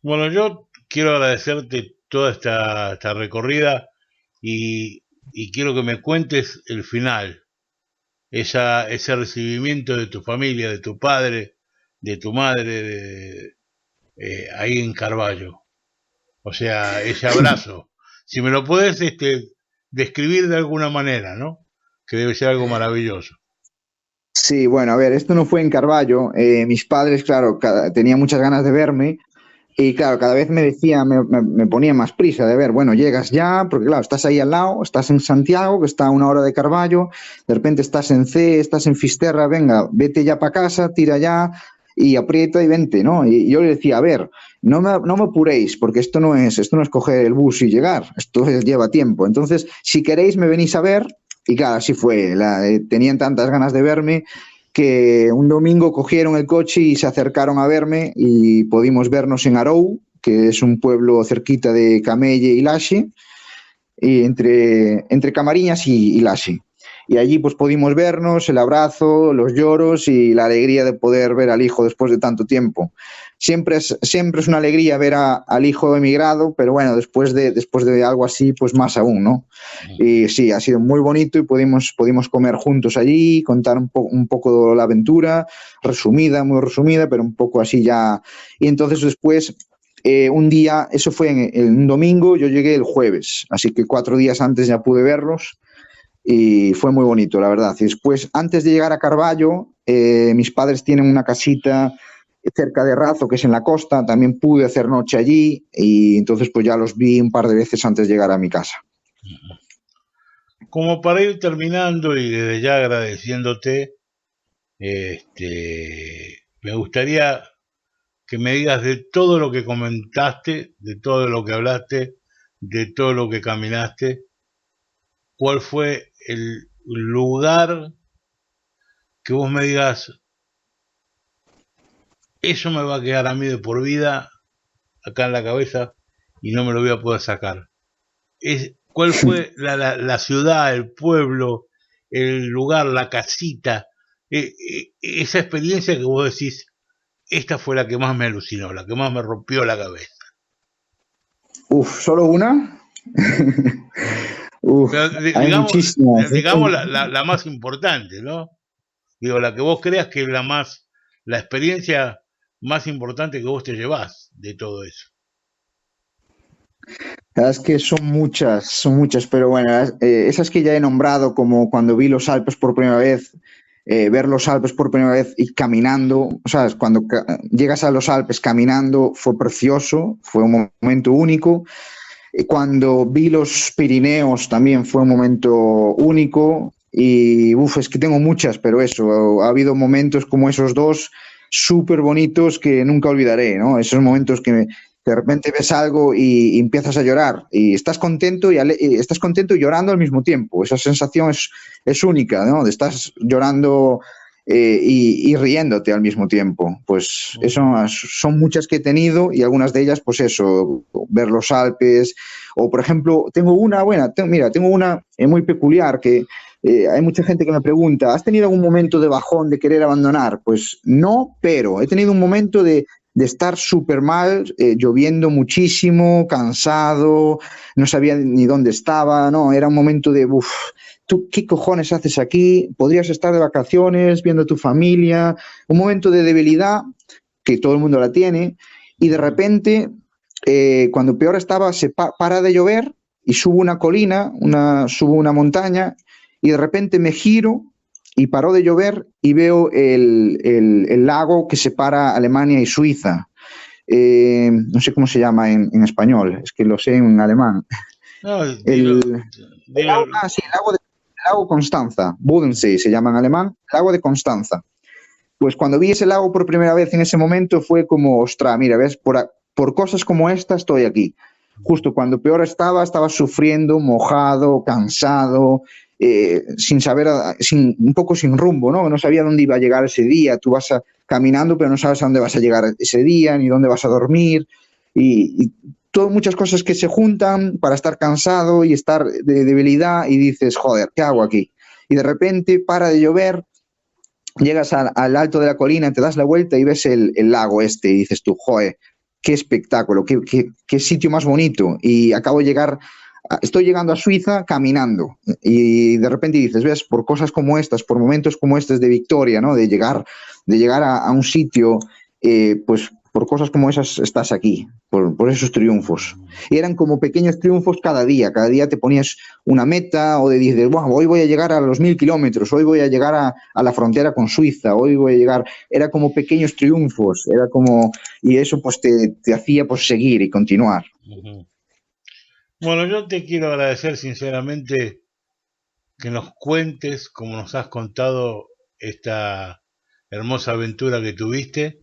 Bueno, yo quiero agradecerte toda esta recorrida y quiero que me cuentes el final. ese recibimiento de tu familia, de tu padre, de tu madre, ahí en Carballo. O sea, ese abrazo. Si me lo puedes describir de alguna manera, ¿no? Que debe ser algo maravilloso. Sí, bueno, a ver, esto no fue en Carballo. Mis padres, claro, tenían muchas ganas de verme y, claro, cada vez me decía, me ponía más prisa de ver, bueno, llegas ya, porque, claro, estás ahí al lado, estás en Santiago, que está a 1 hora de Carballo, de repente estás en C, estás en Fisterra, venga, vete ya para casa, tira ya y aprieta y vente, ¿no? Y yo le decía, a ver, no me apuréis, porque esto no es coger el bus y llegar, esto lleva tiempo. Entonces, si queréis, me venís a ver. Y claro, así fue. Tenían tantas ganas de verme que un domingo cogieron el coche y se acercaron a verme y pudimos vernos en Arou, que es un pueblo cerquita de Camelle y Laxe, y entre Camariñas y Laxe. Y allí pues pudimos vernos, el abrazo, los lloros y la alegría de poder ver al hijo después de tanto tiempo. Siempre es una alegría ver al hijo emigrado, pero bueno, después de algo así, pues más aún, ¿no? Y sí, ha sido muy bonito y pudimos comer juntos allí, contar un poco la aventura, muy resumida, pero un poco así ya. Y entonces después, un día, eso fue en un domingo, yo llegué el jueves, así que 4 días antes ya pude verlos. Y fue muy bonito, la verdad. Y después, antes de llegar a Carballo, mis padres tienen una casita cerca de Razo, que es en la costa. También pude hacer noche allí y entonces pues ya los vi un par de veces antes de llegar a mi casa. Como para ir terminando y desde ya agradeciéndote, me gustaría que me digas de todo lo que comentaste, de todo lo que hablaste, de todo lo que caminaste, ¿cuál fue el lugar que vos me digas, eso me va a quedar a mí de por vida acá en la cabeza y no me lo voy a poder sacar? ¿Cuál fue la ciudad, el pueblo, el lugar, la casita, esa experiencia que vos decís, esta fue la que más me alucinó, la que más me rompió la cabeza? ¿Solo una? Digamos la más importante, ¿no? Digo, la que vos creas que es la experiencia más importante que vos te llevás de todo eso. Es que son muchas, pero bueno, esas que ya he nombrado, como cuando vi los Alpes por primera vez, ver los Alpes por primera vez y caminando, ¿sabes? Cuando llegas a los Alpes caminando fue precioso, fue un momento único. Cuando vi los Pirineos también fue un momento único y es que tengo muchas, pero eso, ha habido momentos como esos dos súper bonitos que nunca olvidaré, ¿no? Esos momentos que de repente ves algo y empiezas a llorar y estás contento y llorando al mismo tiempo. Esa sensación es única, ¿no? De estás llorando y riéndote al mismo tiempo. Pues eso son muchas que he tenido y algunas de ellas, pues eso, ver los Alpes. O, por ejemplo, tengo una muy peculiar que hay mucha gente que me pregunta, ¿has tenido algún momento de bajón, de querer abandonar? Pues no, pero he tenido un momento de estar súper mal, lloviendo muchísimo, cansado, no sabía ni dónde estaba, no, era un momento de, ¿tú qué cojones haces aquí? Podrías estar de vacaciones, viendo a tu familia, un momento de debilidad, que todo el mundo la tiene, y de repente, cuando peor estaba, se para de llover y subo una colina, subo una montaña, y de repente me giro y paró de llover y veo el lago que separa Alemania y Suiza. No sé cómo se llama en español, es que lo sé en alemán. No, el lago Constanza, Bodensee se llama en alemán, lago de Constanza. Pues cuando vi ese lago por primera vez en ese momento fue como, ostras, mira, ves, por cosas como esta estoy aquí. Justo cuando peor estaba sufriendo, mojado, cansado, un poco sin rumbo, ¿no? No sabía dónde iba a llegar ese día. Tú vas caminando, pero no sabes a dónde vas a llegar ese día, ni dónde vas a dormir. Y muchas cosas que se juntan para estar cansado y estar de debilidad y dices, joder, ¿qué hago aquí? Y de repente para de llover, llegas al alto de la colina, te das la vuelta y ves el lago y dices tú, joder, qué espectáculo, qué sitio más bonito. Y acabo de llegar estoy llegando a Suiza caminando y de repente dices, ves, por cosas como estas, por momentos como estos de victoria, ¿no? De llegar a un sitio, pues por cosas como esas estás aquí, por esos triunfos. Y eran como pequeños triunfos cada día te ponías una meta o dices, wow, hoy voy a llegar a los 1000 kilómetros, hoy voy a llegar a la frontera con Suiza, hoy voy a llegar, era como pequeños triunfos, era como, y eso pues te hacía pues seguir y continuar. Ujú. Bueno, yo te quiero agradecer sinceramente que nos cuentes, como nos has contado, esta hermosa aventura que tuviste.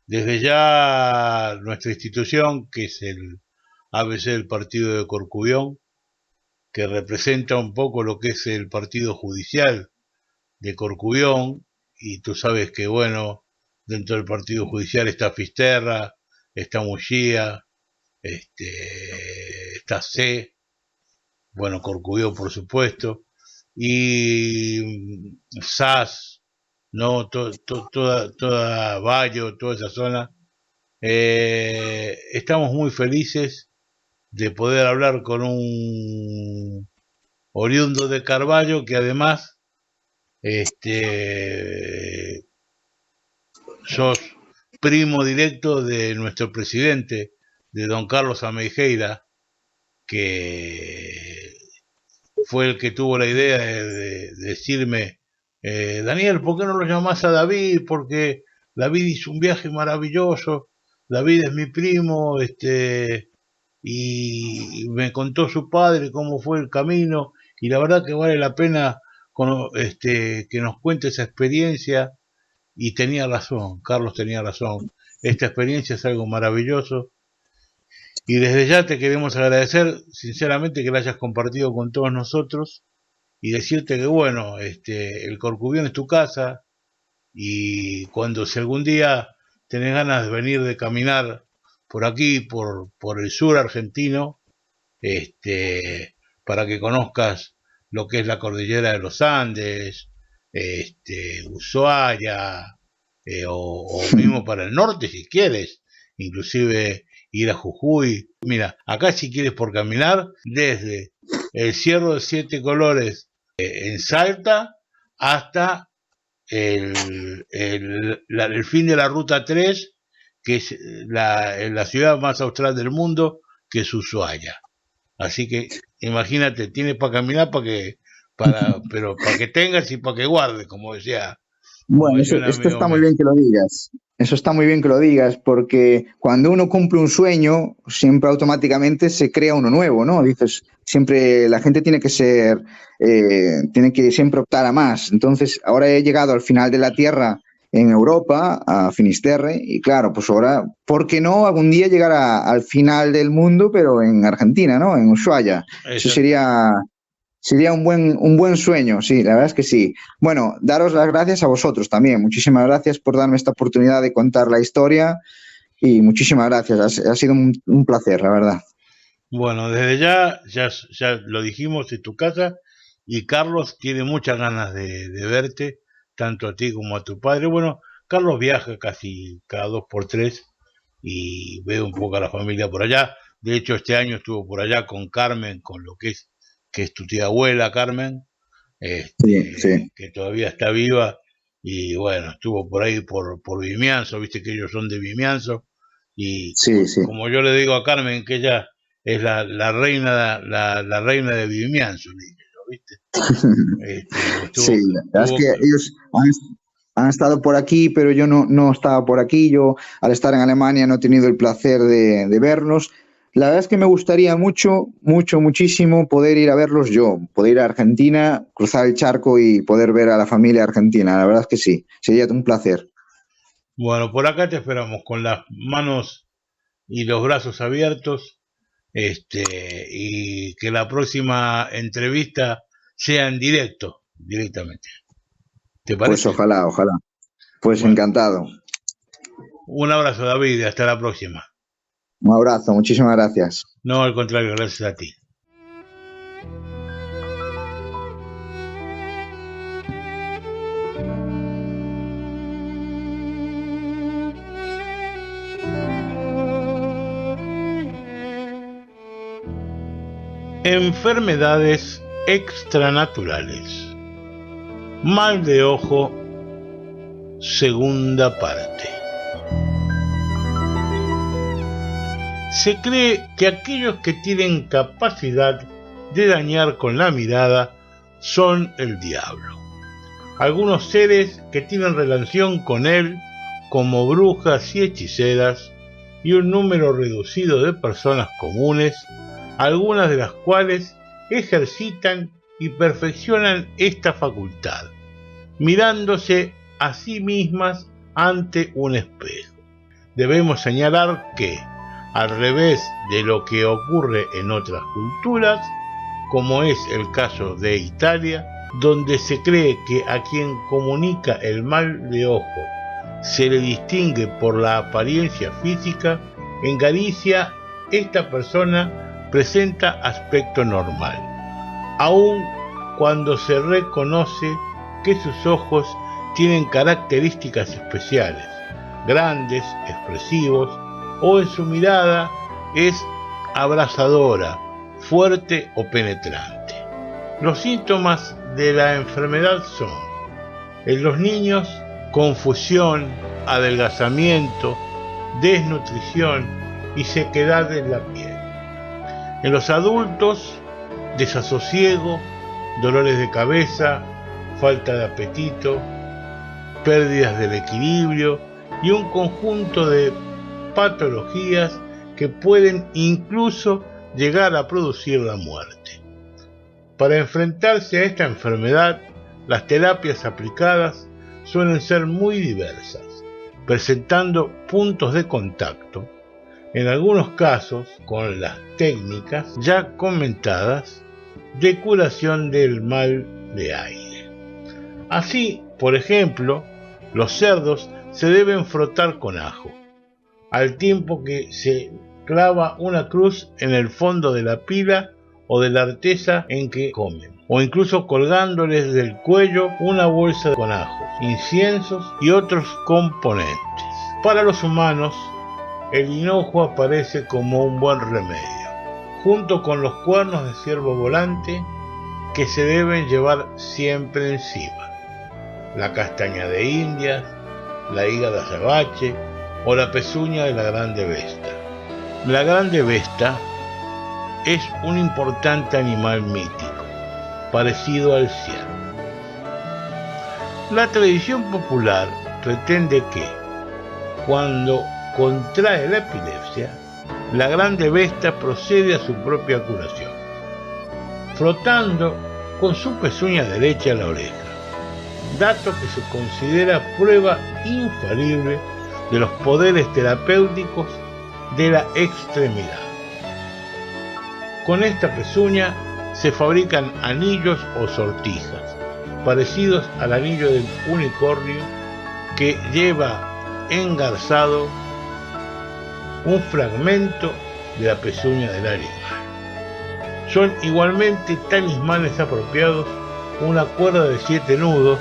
Desde ya nuestra institución, que es el ABC del partido de Corcubión, que representa un poco lo que es el partido judicial de Corcubión, y tú sabes que, bueno, dentro del partido judicial está Fisterra, está Muxía, está C, bueno, Corcubión por supuesto, y SAS, ¿no? Toda Bayo, toda esa zona. Estamos muy felices de poder hablar con un oriundo de Carballo que además sos primo directo de nuestro presidente, de don Carlos Ameijeira, que fue el que tuvo la idea de decirme, Daniel, ¿por qué no lo llamás a David? Porque David hizo un viaje maravilloso, David es mi primo, y me contó su padre cómo fue el camino, y la verdad que vale la pena que nos cuente esa experiencia, y tenía razón, Carlos tenía razón, esta experiencia es algo maravilloso, y desde ya te queremos agradecer sinceramente que la hayas compartido con todos nosotros, y decirte que bueno, el Corcubión es tu casa, y cuando si algún día tenés ganas de venir de caminar por aquí, por el sur argentino, para que conozcas lo que es la cordillera de los Andes, Ushuaia, o mismo para el norte si quieres, inclusive ir a Jujuy. Mira, acá si quieres por caminar, desde el Cerro de Siete Colores en Salta hasta el fin de la Ruta 3, que es la ciudad más austral del mundo, que es Ushuaia. Así que imagínate, tienes para caminar pero para que tengas y para que guardes, como Bueno, decía un esto amigo está muy mío. bien que lo digas. Eso está muy bien que lo digas, porque cuando uno cumple un sueño, siempre automáticamente se crea uno nuevo, ¿no? Dices, siempre la gente tiene que siempre optar a más. Entonces, ahora he llegado al final de la Tierra en Europa, a Finisterre, y claro, pues ahora, ¿por qué no algún día llegar al final del mundo, pero en Argentina, ¿no? En Ushuaia. Eso Exacto. sería un buen sueño, sí, la verdad es que sí. Bueno, daros las gracias a vosotros también. Muchísimas gracias por darme esta oportunidad de contar la historia y muchísimas gracias. Ha sido un placer, la verdad. Bueno, desde ya lo dijimos en tu casa, y Carlos tiene muchas ganas de verte, tanto a ti como a tu padre. Bueno, Carlos viaja casi cada 2 por 3 y ve un poco a la familia por allá. De hecho, este año estuvo por allá con Carmen, con lo que es tu tía abuela Carmen, Sí, sí, que todavía está viva, y bueno, estuvo por ahí por Vimianzo, viste que ellos son de Vimianzo, y sí, sí. como yo le digo a Carmen, que ella es la reina, la reina de Vimianzo, le digo yo, viste. Porque Sí, la verdad es que ellos han estado por aquí, pero yo no estaba por aquí. Yo, al estar en Alemania, no he tenido el placer de verlos. La verdad es que me gustaría muchísimo poder ir a verlos yo, poder ir a Argentina, cruzar el charco y poder ver a la familia argentina. La verdad es que sí, sería un placer. Bueno, por acá te esperamos con las manos y los brazos abiertos, y que la próxima entrevista sea en directamente. ¿Te Pues parece? ojalá. Pues Bueno, encantado. un abrazo, David, y hasta la próxima. Un abrazo, muchísimas gracias. No, al contrario, gracias a ti. Enfermedades extranaturales. Mal de ojo, segunda parte. Se cree que aquellos que tienen capacidad de dañar con la mirada son el diablo. Algunos seres que tienen relación con él, como brujas y hechiceras, y un número reducido de personas comunes, algunas de las cuales ejercitan y perfeccionan esta facultad, mirándose a sí mismas ante un espejo. Debemos señalar que, al revés de lo que ocurre en otras culturas, como es el caso de Italia, donde se cree que a quien comunica el mal de ojo se le distingue por la apariencia física, en Galicia esta persona presenta aspecto normal, aun cuando se reconoce que sus ojos tienen características especiales, grandes, expresivos, o en su mirada es abrasadora, fuerte o penetrante. Los síntomas de la enfermedad son, en los niños, confusión, adelgazamiento, desnutrición y sequedad en la piel. En los adultos, desasosiego, dolores de cabeza, falta de apetito, pérdidas del equilibrio y un conjunto de patologías que pueden incluso llegar a producir la muerte. Para enfrentarse a esta enfermedad, las terapias aplicadas suelen ser muy diversas, presentando puntos de contacto, en algunos casos con las técnicas ya comentadas de curación del mal de aire. Así, por ejemplo, los cerdos se deben frotar con ajo, al tiempo que se clava una cruz en el fondo de la pila o de la artesa en que comen, o incluso colgándoles del cuello una bolsa con ajos, inciensos y otros componentes. Para los humanos, el hinojo aparece como un buen remedio, junto con los cuernos de ciervo volante que se deben llevar siempre encima, la castaña de Indias, la higa de azabache o la pezuña de la grande vesta. La grande vesta es un importante animal mítico, parecido al ciervo. La tradición popular pretende que, cuando contrae la epilepsia, la grande vesta procede a su propia curación, frotando con su pezuña derecha la oreja, dato que se considera prueba infalible de los poderes terapéuticos de la extremidad. Con esta pezuña se fabrican anillos o sortijas, parecidos al anillo del unicornio, que lleva engarzado un fragmento de la pezuña del animal. Son igualmente talismanes apropiados una cuerda de 7 nudos,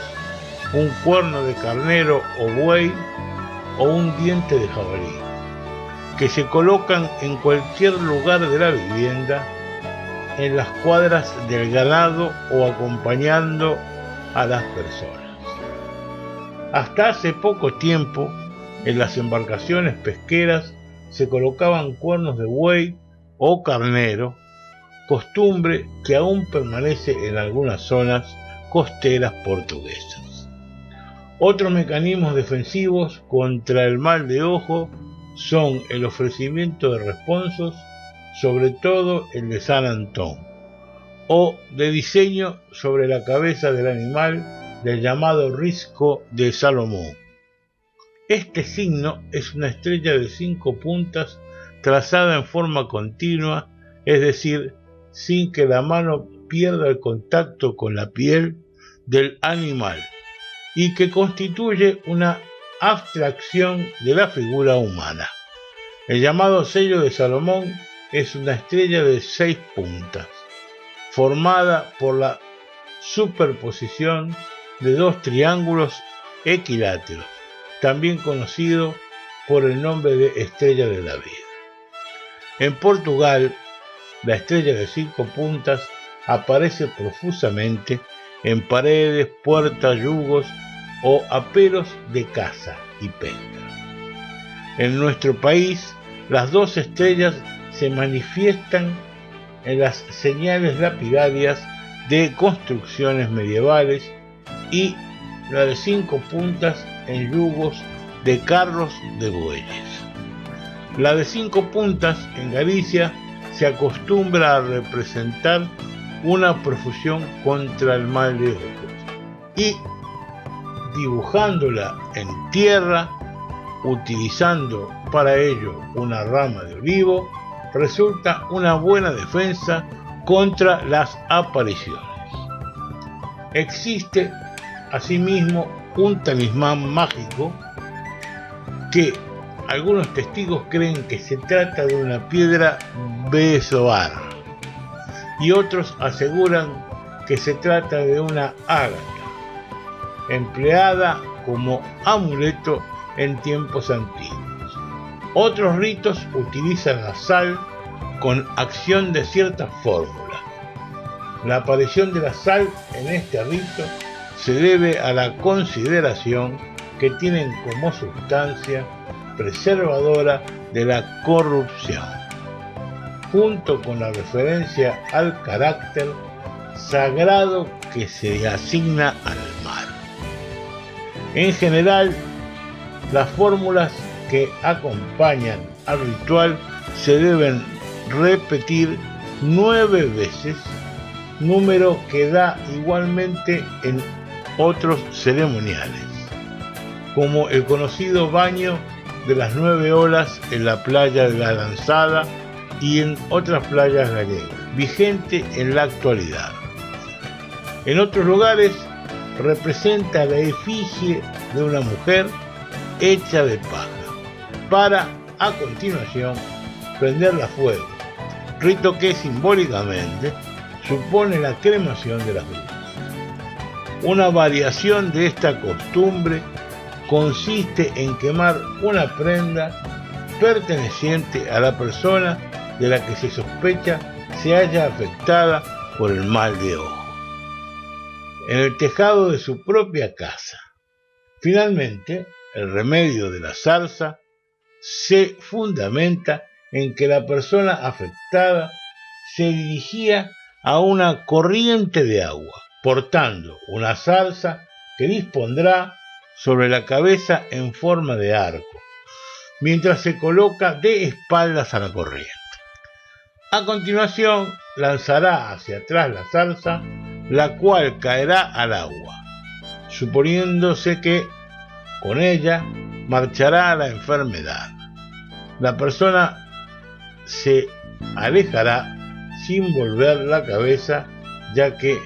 un cuerno de carnero o buey o un diente de jabalí, que se colocan en cualquier lugar de la vivienda, en las cuadras del ganado o acompañando a las personas. Hasta hace poco tiempo, en las embarcaciones pesqueras se colocaban cuernos de buey o carnero, costumbre que aún permanece en algunas zonas costeras portuguesas. Otros mecanismos defensivos contra el mal de ojo son el ofrecimiento de responsos, sobre todo el de San Antón, o de diseño sobre la cabeza del animal del llamado risco de Salomón. Este signo es una estrella de 5 puntas trazada en forma continua, es decir, sin que la mano pierda el contacto con la piel del animal, y que constituye una abstracción de la figura humana. El llamado sello de Salomón es una estrella de 6 puntas, formada por la superposición de 2 triángulos equiláteros, también conocido por el nombre de estrella de David. En Portugal, la estrella de 5 puntas aparece profusamente en paredes, puertas, yugos o aperos de caza y pesca. En nuestro país, las 2 estrellas se manifiestan en las señales lapidarias de construcciones medievales y la de 5 puntas en yugos de carros de bueyes. La de 5 puntas en Galicia se acostumbra a representar una profusión contra el mal de ojos y dibujándola en tierra, utilizando para ello una rama de olivo, resulta una buena defensa contra las apariciones. Existe asimismo un talismán mágico que algunos testigos creen que se trata de una piedra bezoar y otros aseguran que se trata de una ágata, empleada como amuleto en tiempos antiguos. Otros ritos utilizan la sal con acción de ciertas fórmulas. La aparición de la sal en este rito se debe a la consideración que tienen como sustancia preservadora de la corrupción, junto con la referencia al carácter sagrado que se asigna al mar. En general, las fórmulas que acompañan al ritual se deben repetir 9 veces, número que da igualmente en otros ceremoniales, como el conocido baño de las 9 olas en la playa de la Lanzada y en otras playas gallegas, vigente en la actualidad. En otros lugares representa la efigie de una mujer hecha de paja, para a continuación prenderla a fuego, rito que simbólicamente supone la cremación de las brujas. Una variación de esta costumbre consiste en quemar una prenda perteneciente a la persona de la que se sospecha se haya afectada por el mal de ojo, en el tejado de su propia casa. Finalmente, el remedio de la zarza se fundamenta en que la persona afectada se dirigía a una corriente de agua, portando una zarza que dispondrá sobre la cabeza en forma de arco, mientras se coloca de espaldas a la corriente. A continuación, lanzará hacia atrás la zarza, la cual caerá al agua, suponiéndose que con ella marchará la enfermedad. La persona se alejará sin volver la cabeza, ya que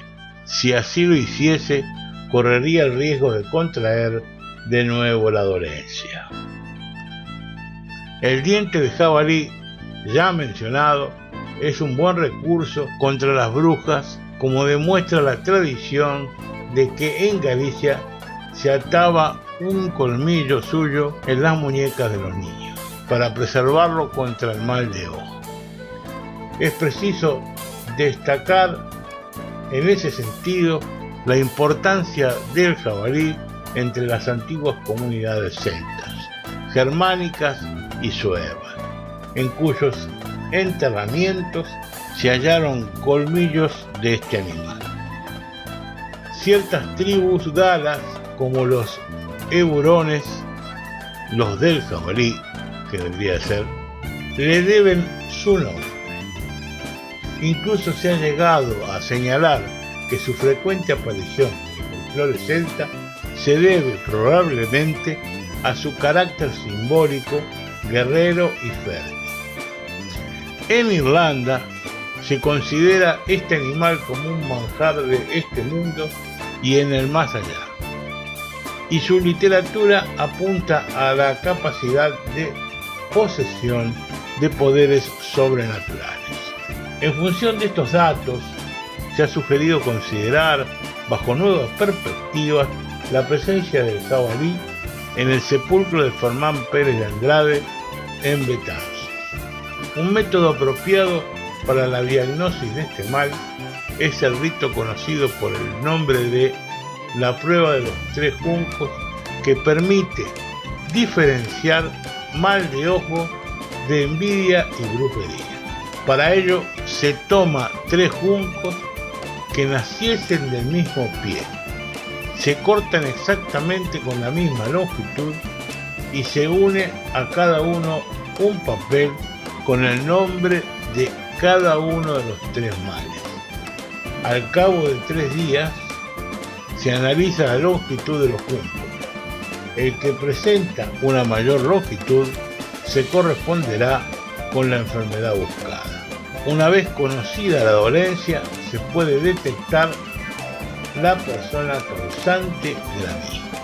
si así lo hiciese, correría el riesgo de contraer de nuevo la dolencia. El diente de jabalí, ya mencionado, es un buen recurso contra las brujas, como demuestra la tradición de que en Galicia se ataba un colmillo suyo en las muñecas de los niños, para preservarlo contra el mal de ojo. Es preciso destacar en ese sentido la importancia del jabalí entre las antiguas comunidades celtas, germánicas y suevas, en cuyos enterramientos se hallaron colmillos de este animal. Ciertas tribus galas, como los eburones, los del jabalí, que debería ser, le deben su nombre. Incluso se ha llegado a señalar que su frecuente aparición en el folclore celta se debe probablemente a su carácter simbólico, guerrero y fértil. En Irlanda se considera este animal como un manjar de este mundo y en el más allá, y su literatura apunta a la capacidad de posesión de poderes sobrenaturales. En función de estos datos, se ha sugerido considerar, bajo nuevas perspectivas, la presencia del jabalí en el sepulcro de Fermán Pérez de Andrade en Betanzos. Un método apropiado para la diagnosis de este mal es el rito conocido por el nombre de la prueba de los 3 juncos, que permite diferenciar mal de ojo de envidia y brujería. Para ello se toma 3 juncos que naciesen del mismo pie, se cortan exactamente con la misma longitud y se une a cada uno un papel con el nombre de cada uno de los 3 males. Al cabo de 3 días se analiza la longitud de los juncos. El que presenta una mayor longitud se corresponderá con la enfermedad buscada. Una vez conocida la dolencia, se puede detectar la persona causante de la misma.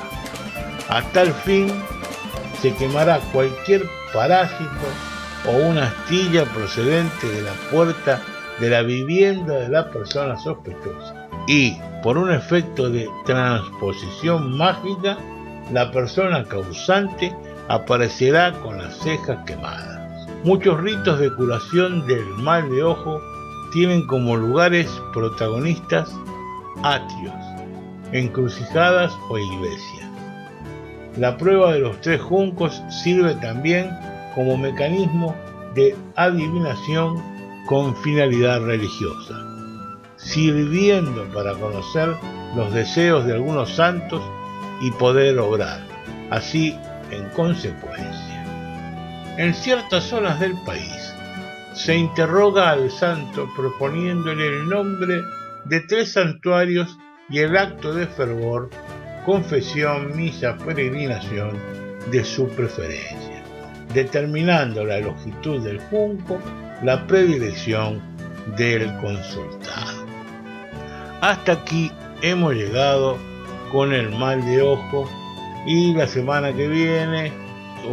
A tal fin, se quemará cualquier parásito o una astilla procedente de la puerta de la vivienda de la persona sospechosa. Y, por un efecto de transposición mágica, la persona causante aparecerá con las cejas quemadas. Muchos ritos de curación del mal de ojo tienen como lugares protagonistas atrios, encrucijadas o iglesias. La prueba de los 3 juncos sirve también como mecanismo de adivinación con finalidad religiosa, sirviendo para conocer los deseos de algunos santos y poder obrar, así en consecuencia. En ciertas zonas del país se interroga al santo proponiéndole el nombre de 3 santuarios y el acto de fervor, confesión, misa, peregrinación de su preferencia, determinando la longitud del junco, la predilección del consultado. Hasta aquí hemos llegado con el mal de ojo, y la semana que viene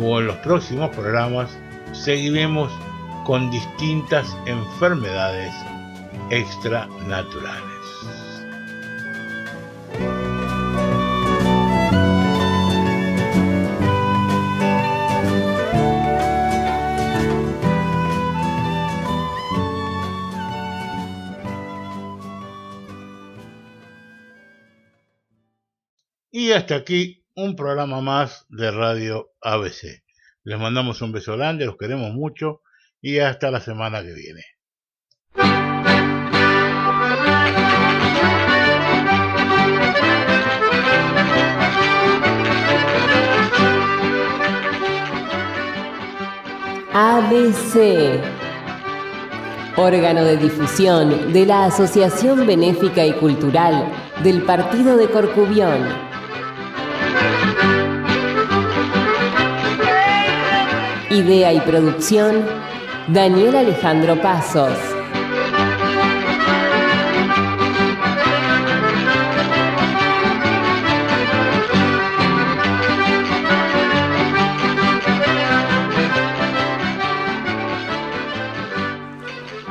o en los próximos programas seguiremos con distintas enfermedades extranaturales. Y hasta aquí un programa más de Radio ABC. Les mandamos un beso grande, los queremos mucho y hasta la semana que viene. ABC, órgano de difusión de la Asociación Benéfica y Cultural del Partido de Corcubión. Idea y producción, Daniel Alejandro Pasos.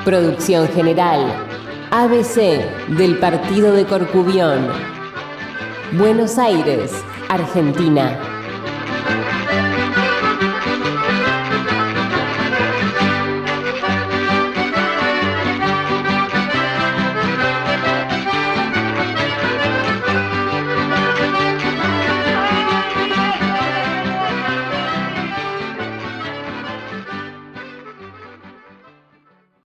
Producción general, ABC del Partido de Corcubión. Buenos Aires, Argentina.